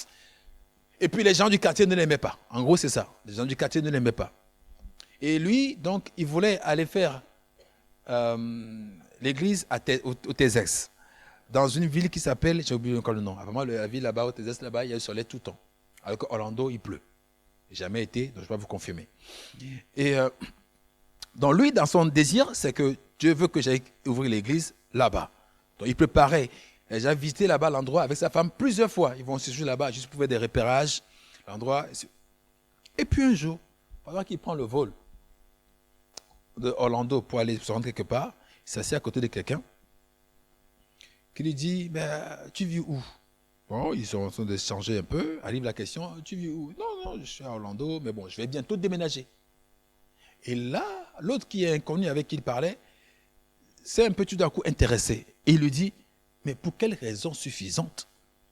et puis les gens du quartier ne l'aimaient pas. En gros c'est ça, les gens du quartier ne l'aimaient pas. Et lui, donc, il voulait aller faire l'église au Tézès, dans une ville qui s'appelle, j'ai oublié encore le nom, vraiment la ville là-bas, au Tézès, là-bas, il y a le soleil tout le temps, alors qu'Orlando, il pleut. Jamais été, donc je vais vous confirmer. Et donc lui, dans son désir, c'est que Dieu veut que j'aille ouvrir l'église là-bas. Donc il préparait. J'ai visité là-bas l'endroit avec sa femme plusieurs fois. Ils vont se jouer là-bas juste pour faire des repérages. L'endroit. Et puis un jour, pendant qu'il prend le vol de Orlando pour aller se rendre quelque part, il s'assied à côté de quelqu'un qui lui dit, tu vis où? Bon, ils sont en train de changer un peu. Arrive la question, tu vis où? Non, je suis à Orlando, mais bon, je vais bientôt déménager. Et là, l'autre qui est inconnu avec qui il parlait, c'est un peu tout d'un coup intéressé. Et il lui dit, mais pour quelle raison suffisante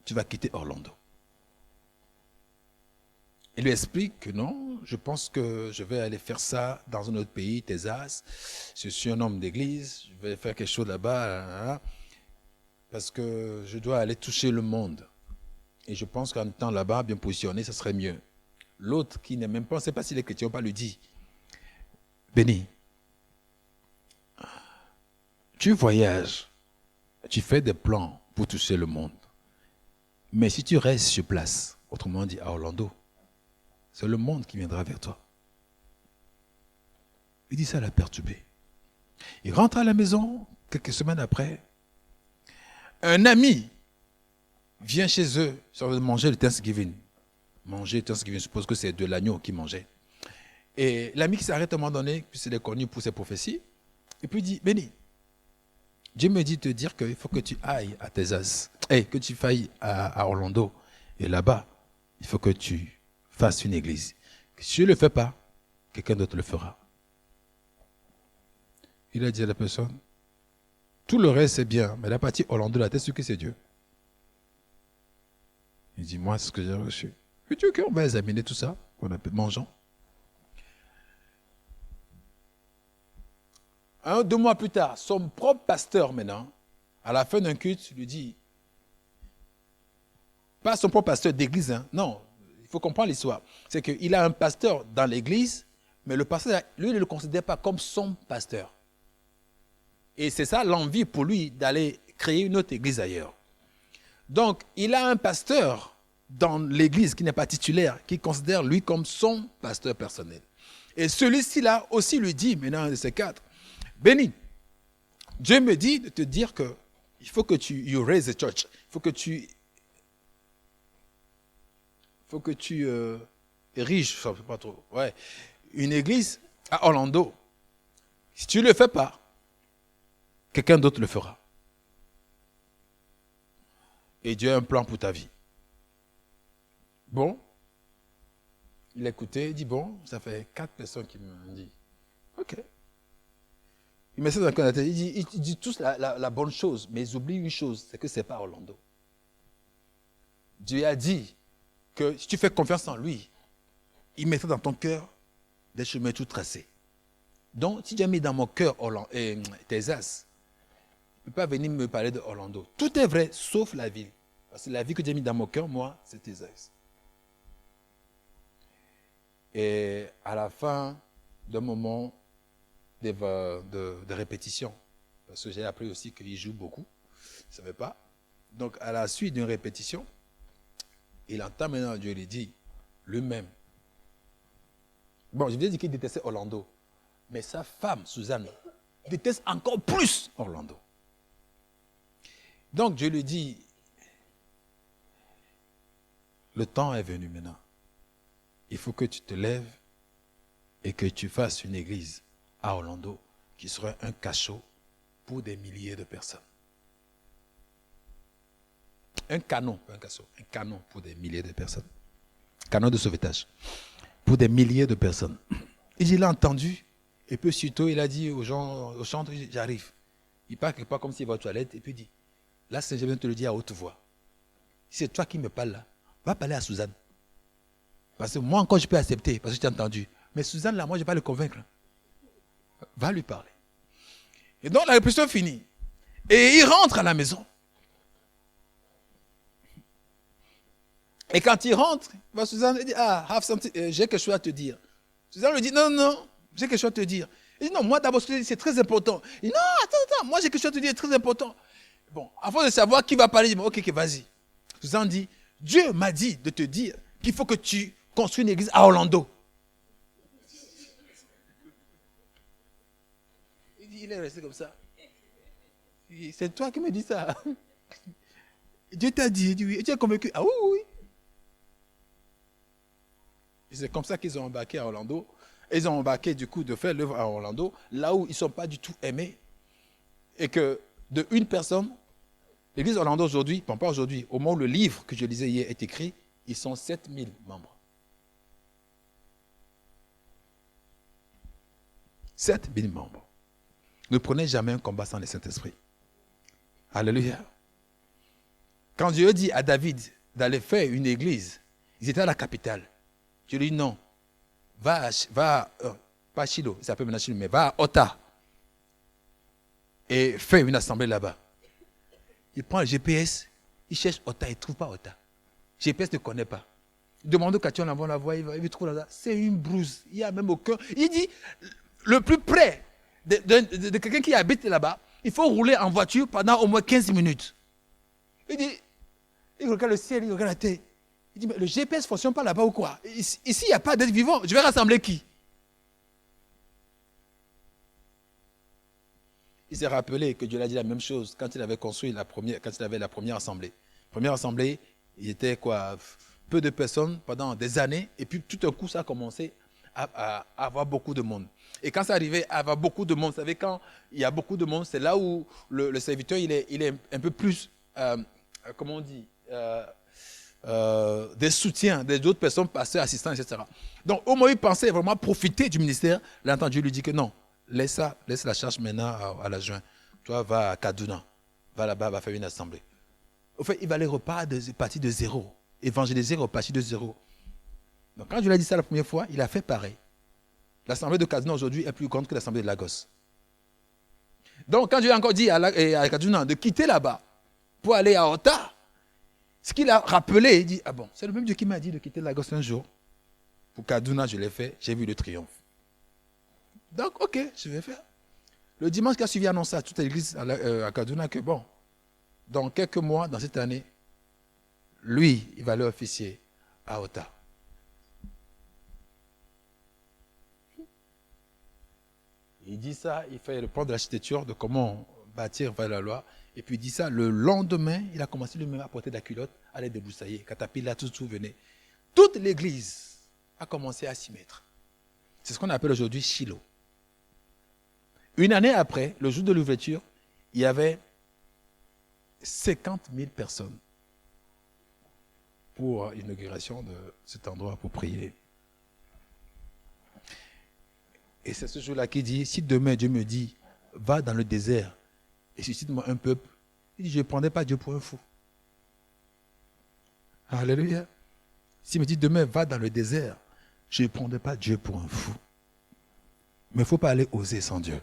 tu vas quitter Orlando? Il lui explique que non, je pense que je vais aller faire ça dans un autre pays, Texas. Je suis un homme d'église, je vais faire quelque chose là-bas, parce que je dois aller toucher le monde. Et je pense qu'en étant là-bas, bien positionné, ça serait mieux. L'autre qui n'est même pas, on ne sait pas s'il est chrétien ou pas, lui dit, Béni, tu voyages, tu fais des plans pour toucher le monde. Mais si tu restes sur place, autrement dit à Orlando, c'est le monde qui viendra vers toi. Il dit, ça l'a perturbé. Il rentre à la maison, quelques semaines après. Un ami vient chez eux, ça veut manger le Thanksgiving. Manger le Thanksgiving, je suppose que c'est de l'agneau qu'il mangeait. Et l'ami qui s'arrête à un moment donné, puis il est connu pour ses prophéties, et puis il dit, Béni, Dieu me dit de te dire qu'il faut que tu ailles à Texas, que tu ailles à Orlando. Et là-bas, il faut que tu fasses une église. Si tu ne le fais pas, quelqu'un d'autre le fera. Il a dit à la personne, tout le reste c'est bien, mais la partie Orlando, là, t'es sûr que c'est Dieu? Il dit, moi, c'est ce que j'ai reçu. Et Dieu, on va examiner tout ça, qu'on appelle mangeant. 2 mois plus tard, son propre pasteur maintenant, à la fin d'un culte, lui dit, pas son propre pasteur d'église, hein, non, il faut comprendre l'histoire. C'est qu'il a un pasteur dans l'église, mais le pasteur, lui, il ne le considère pas comme son pasteur. Et c'est ça l'envie pour lui d'aller créer une autre église ailleurs. Donc, il a un pasteur dans l'église qui n'est pas titulaire, qui considère lui comme son pasteur personnel. Et celui-ci-là aussi lui dit, maintenant, de ces 4, Béni, Dieu me dit de te dire que il faut que you raise a church. Il faut que tu ériges, je ne sais pas trop, une église à Orlando. Si tu ne le fais pas, quelqu'un d'autre le fera. Et Dieu a un plan pour ta vie. Bon, il a écouté, il dit, bon, ça fait 4 personnes qui m'ont dit, ok. Il met ça dans le candidat. Il dit tous la bonne chose, mais ils oublient une chose, c'est que ce n'est pas Orlando. Dieu a dit que si tu fais confiance en lui, il mettra dans ton cœur des chemins tout tracés. Donc, si tu as mis dans mon cœur Texas, tu ne peux pas venir me parler de Orlando. Tout est vrai, sauf la ville. Parce que la vie que tu as mis dans mon cœur, moi, c'est Texas. Et à la fin d'un moment de répétition, parce que j'ai appris aussi qu'il joue beaucoup, je ne savais pas. Donc, à la suite d'une répétition, il entend maintenant Dieu lui dit lui-même. Bon, je vous ai dit qu'il détestait Orlando, mais sa femme, Suzanne, déteste encore plus Orlando. Donc, Dieu lui dit, le temps est venu maintenant. Il faut que tu te lèves et que tu fasses une église à Orlando qui sera un cachot pour des milliers de personnes. Un canon, pas un cachot, un canon pour des milliers de personnes. Canon de sauvetage. Pour des milliers de personnes. Et il a entendu, et puis surtout il a dit aux gens, aux chantres, j'arrive. Il part quelque part comme s'il va aux toilettes, et puis il dit, là c'est je viens de te le dire à haute voix. Si c'est toi qui me parles là, va parler à Suzanne. Parce que moi encore je peux accepter, parce que je t'ai entendu. Mais Suzanne là, moi je ne vais pas le convaincre. Va lui parler. Et donc la répétition finit. Et il rentre à la maison. Et quand il rentre, Suzanne dit, j'ai quelque chose à te dire. Suzanne lui dit, non, j'ai quelque chose à te dire. Il dit, non, moi d'abord, c'est très important. Il dit, non, attends, moi j'ai quelque chose à te dire, c'est très important. Bon, avant de savoir qui va parler, il dit, ok, vas-y. Suzanne dit, Dieu m'a dit de te dire qu'il faut que tu construis une église à Orlando. Il est resté comme ça. C'est toi qui me dis ça. Dieu t'a dit, oui. Et tu es convaincu. Ah oui. Et c'est comme ça qu'ils ont embarqué à Orlando. Ils ont embarqué du coup de faire l'œuvre à Orlando, là où ils ne sont pas du tout aimés. Et que de une personne, l'église Orlando aujourd'hui, pas aujourd'hui, au moment où le livre que je lisais hier est écrit, ils sont 7000 membres. 7000 membres. Ne prenez jamais un combat sans le Saint-Esprit. Alléluia. Quand Dieu dit à David d'aller faire une église, ils étaient à la capitale. Dieu lui dit non. Va pas à Shiloh, il s'appelle maintenant Shiloh, mais va à Ota. Et fais une assemblée là-bas. Il prend le GPS, il cherche Ota, il ne trouve pas Ota. GPS ne connaît pas. Il demande au quartier, on envoie la voie, il trouve là-bas. C'est une brousse. Il n'y a même aucun. Il dit, le plus près de quelqu'un qui habite là-bas, il faut rouler en voiture pendant au moins 15 minutes. Il dit, il regarde le ciel, il regarde la terre. Il dit, mais le GPS ne fonctionne pas là-bas ou quoi? Ici, il n'y a pas d'être vivant. Je vais rassembler qui? il s'est rappelé que Dieu lui a dit la même chose quand il avait construit quand il avait la première assemblée. Première assemblée, il était peu de personnes pendant des années, et puis tout d'un coup, ça a commencé à avoir beaucoup de monde. Et quand ça arrivait à avoir beaucoup de monde, vous savez, quand il y a beaucoup de monde, c'est là où le serviteur, il est un peu plus, comment on dit, des soutiens des autres personnes, pasteurs, assistants, etc. Donc, au moins, il pensait vraiment profiter du ministère. Là, Dieu lui dit que non, laisse la charge maintenant à l'adjoint. Toi, va à Kaduna, va là-bas, va faire une assemblée. Au fait, il va aller partir de zéro, évangéliser, repartir de zéro. Donc, quand Dieu lui a dit ça la première fois, il a fait pareil. L'assemblée de Kaduna aujourd'hui est plus grande que l'assemblée de Lagos. Donc, quand Dieu a encore dit à Kaduna de quitter là-bas pour aller à Ota, ce qu'il a rappelé, il dit, ah bon, c'est le même Dieu qui m'a dit de quitter Lagos un jour. Pour Kaduna, je l'ai fait, j'ai vu le triomphe. Donc, ok, je vais faire. Le dimanche qui a suivi, annonce à toute l'église à Kaduna que bon, dans quelques mois, dans cette année, lui, il va aller officier à Ota. Il dit ça, il fait le plan de l'architecture, de comment bâtir vers la loi. Et puis il dit ça, le lendemain, il a commencé lui-même à porter de la culotte, à les débroussailler. Catapilla, tout venait. Toute l'église a commencé à s'y mettre. C'est ce qu'on appelle aujourd'hui Shiloh. Une année après, le jour de l'ouverture, il y avait 50 000 personnes pour l'inauguration de cet endroit pour prier. Et c'est ce jour-là qu'il dit, si demain Dieu me dit, va dans le désert et suscite-moi un peuple, il dit, je ne prendrai pas Dieu pour un fou. Alléluia. S'il me dit, demain, va dans le désert, je ne prendrai pas Dieu pour un fou. Mais il ne faut pas aller oser sans Dieu.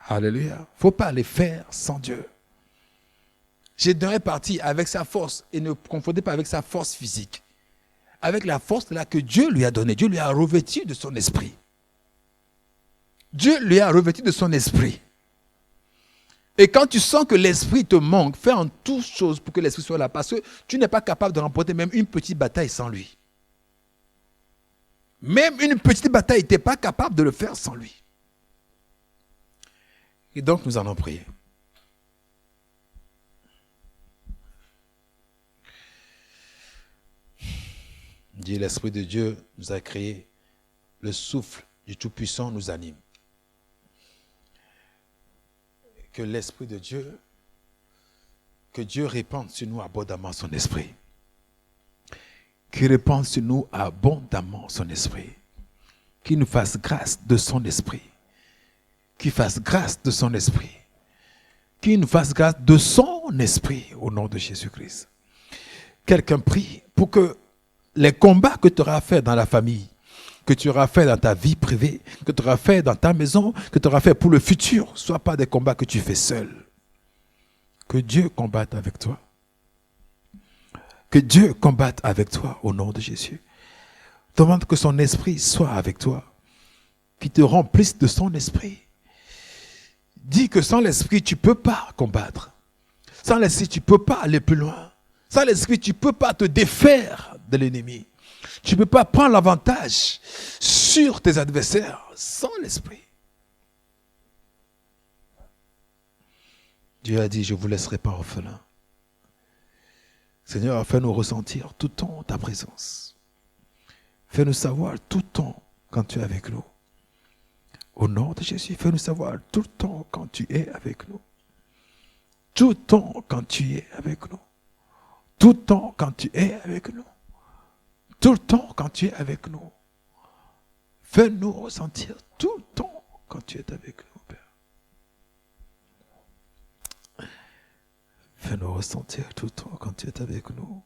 Alléluia. Il ne faut pas aller faire sans Dieu. J'aimerais partir avec sa force et ne confondez pas avec sa force physique. Avec la force là que Dieu lui a donnée. Dieu lui a revêtu de son esprit. Dieu lui a revêtu de son esprit. Et quand tu sens que l'esprit te manque, fais en toutes choses pour que l'esprit soit là. Parce que tu n'es pas capable de remporter même une petite bataille sans lui. Même une petite bataille, tu n'es pas capable de le faire sans lui. Et donc nous allons prier. Dit l'Esprit de Dieu nous a créé, le souffle du Tout-Puissant nous anime. Que l'Esprit de Dieu, que Dieu répande sur nous abondamment son Esprit. Qu'il répande sur nous abondamment son Esprit. Qu'il nous fasse grâce de son Esprit. Qu'il fasse grâce de son Esprit. Qu'il nous fasse grâce de son Esprit au nom de Jésus-Christ. Quelqu'un prie pour que les combats que tu auras fait dans la famille, que tu auras fait dans ta vie privée, que tu auras fait dans ta maison, que tu auras fait pour le futur, ne soient pas des combats que tu fais seul. Que Dieu combatte avec toi. Que Dieu combatte avec toi au nom de Jésus. Demande que son esprit soit avec toi. Qu'il te remplisse de son esprit. Dis que sans l'esprit, tu ne peux pas combattre. Sans l'esprit, tu ne peux pas aller plus loin. Sans l'esprit, tu ne peux pas te défaire de l'ennemi. Tu ne peux pas prendre l'avantage sur tes adversaires sans l'esprit. Dieu a dit, je ne vous laisserai pas orphelins. Seigneur, fais-nous ressentir tout le temps ta présence. Fais-nous savoir tout le temps quand tu es avec nous. Au nom de Jésus, fais-nous savoir tout le temps quand tu es avec nous. Tout le temps quand tu es avec nous. Tout le temps quand tu es avec nous. Tout le temps quand tu es avec nous. Fais-nous ressentir tout le temps quand tu es avec nous, Père. Fais-nous ressentir tout le temps quand tu es avec nous.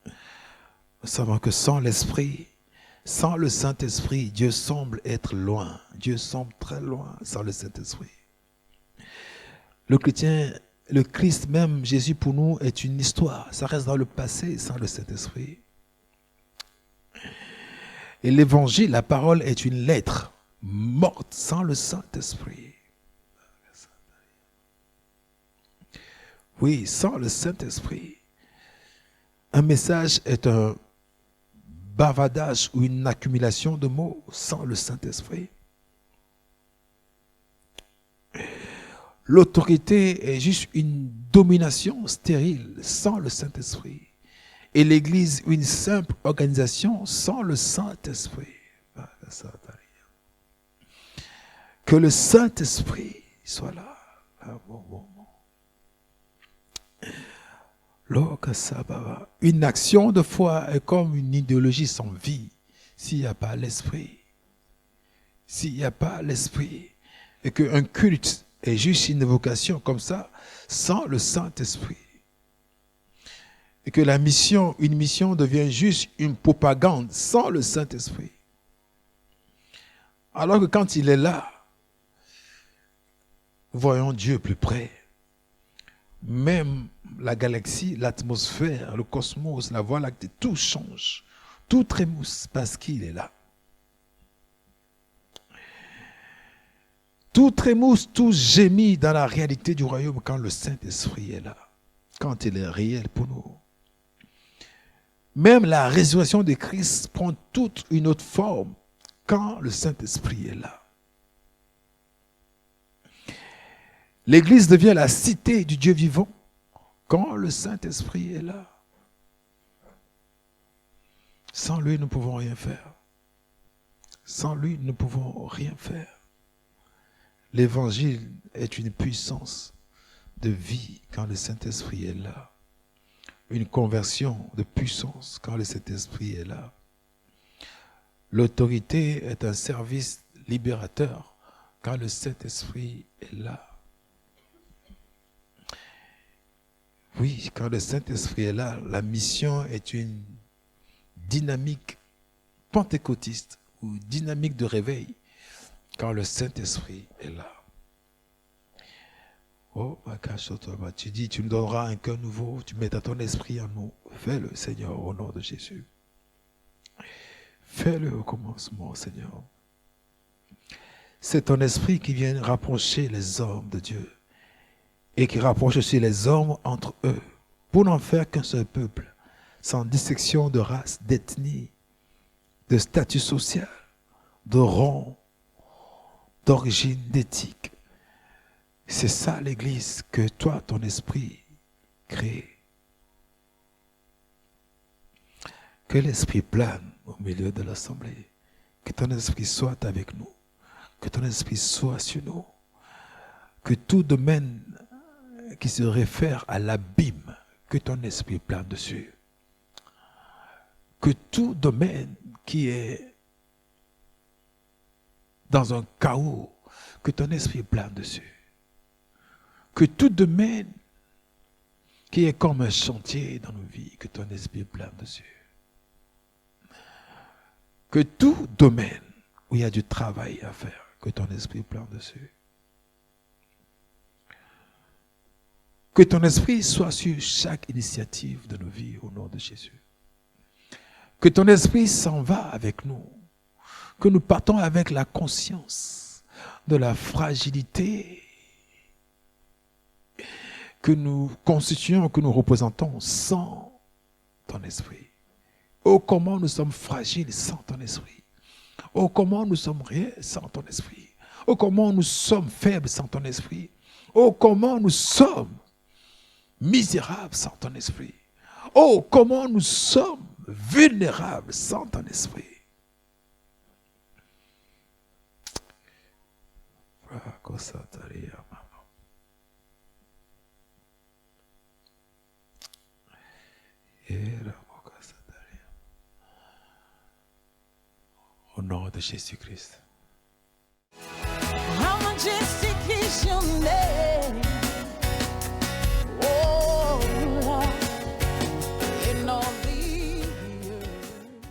Nous savons que sans l'Esprit, sans le Saint-Esprit, Dieu semble être loin. Dieu semble très loin sans le Saint-Esprit. Le chrétien, le Christ même, Jésus pour nous est une histoire. Ça reste dans le passé sans le Saint-Esprit. Et l'évangile, la parole est une lettre morte sans le Saint-Esprit. Oui, sans le Saint-Esprit. Un message est un bavardage ou une accumulation de mots sans le Saint-Esprit. l'autorité est juste une domination stérile sans le Saint-Esprit. Et l'Église, une simple organisation sans le Saint-Esprit. Que le Saint-Esprit soit là. Une action de foi est comme une idéologie sans vie s'il n'y a pas l'Esprit. S'il n'y a pas l'Esprit, et qu'un culte est juste une évocation comme ça, sans le Saint-Esprit. Et que une mission devient juste une propagande sans le Saint-Esprit. Alors que quand il est là, voyons Dieu plus près. Même la galaxie, l'atmosphère, le cosmos, la Voie lactée, tout change. Tout trémousse parce qu'il est là. Tout trémousse, tout gémit dans la réalité du royaume quand le Saint-Esprit est là. Quand il est réel pour nous. Même la résurrection de Christ prend toute une autre forme quand le Saint-Esprit est là. L'Église devient la cité du Dieu vivant quand le Saint-Esprit est là. Sans lui, nous ne pouvons rien faire. Sans lui, nous ne pouvons rien faire. L'Évangile est une puissance de vie quand le Saint-Esprit est là. Une conversion de puissance quand le Saint-Esprit est là. L'autorité est un service libérateur quand le Saint-Esprit est là. Oui, quand le Saint-Esprit est là, la mission est une dynamique pentecôtiste ou dynamique de réveil quand le Saint-Esprit est là. Oh, tu dis, tu nous donneras un cœur nouveau, tu mettras ton esprit en nous. Fais-le, Seigneur, au nom de Jésus. Fais-le au commencement, Seigneur. C'est ton esprit qui vient rapprocher les hommes de Dieu et qui rapproche aussi les hommes entre eux pour n'en faire qu'un seul peuple, sans distinction de race, d'ethnie, de statut social, de rang, d'origine, d'éthique. C'est ça l'Église que toi, ton esprit, crée. Que l'esprit plane au milieu de l'assemblée. Que ton esprit soit avec nous. Que ton esprit soit sur nous. Que tout domaine qui se réfère à l'abîme, que ton esprit plane dessus. Que tout domaine qui est dans un chaos, que ton esprit plane dessus. Que tout domaine qui est comme un chantier dans nos vies, que ton esprit plane dessus. Que tout domaine où il y a du travail à faire, que ton esprit plane dessus. Que ton esprit soit sur chaque initiative de nos vies au nom de Jésus. Que ton esprit s'en va avec nous. Que nous partons avec la conscience de la fragilité que nous constituons, que nous représentons sans ton esprit. Oh, comment nous sommes fragiles sans ton esprit. Oh, comment nous sommes rien sans ton esprit. Oh, comment nous sommes faibles sans ton esprit. Oh, comment nous sommes misérables sans ton esprit. Oh, comment nous sommes vulnérables sans ton esprit. Au nom de Jésus-Christ.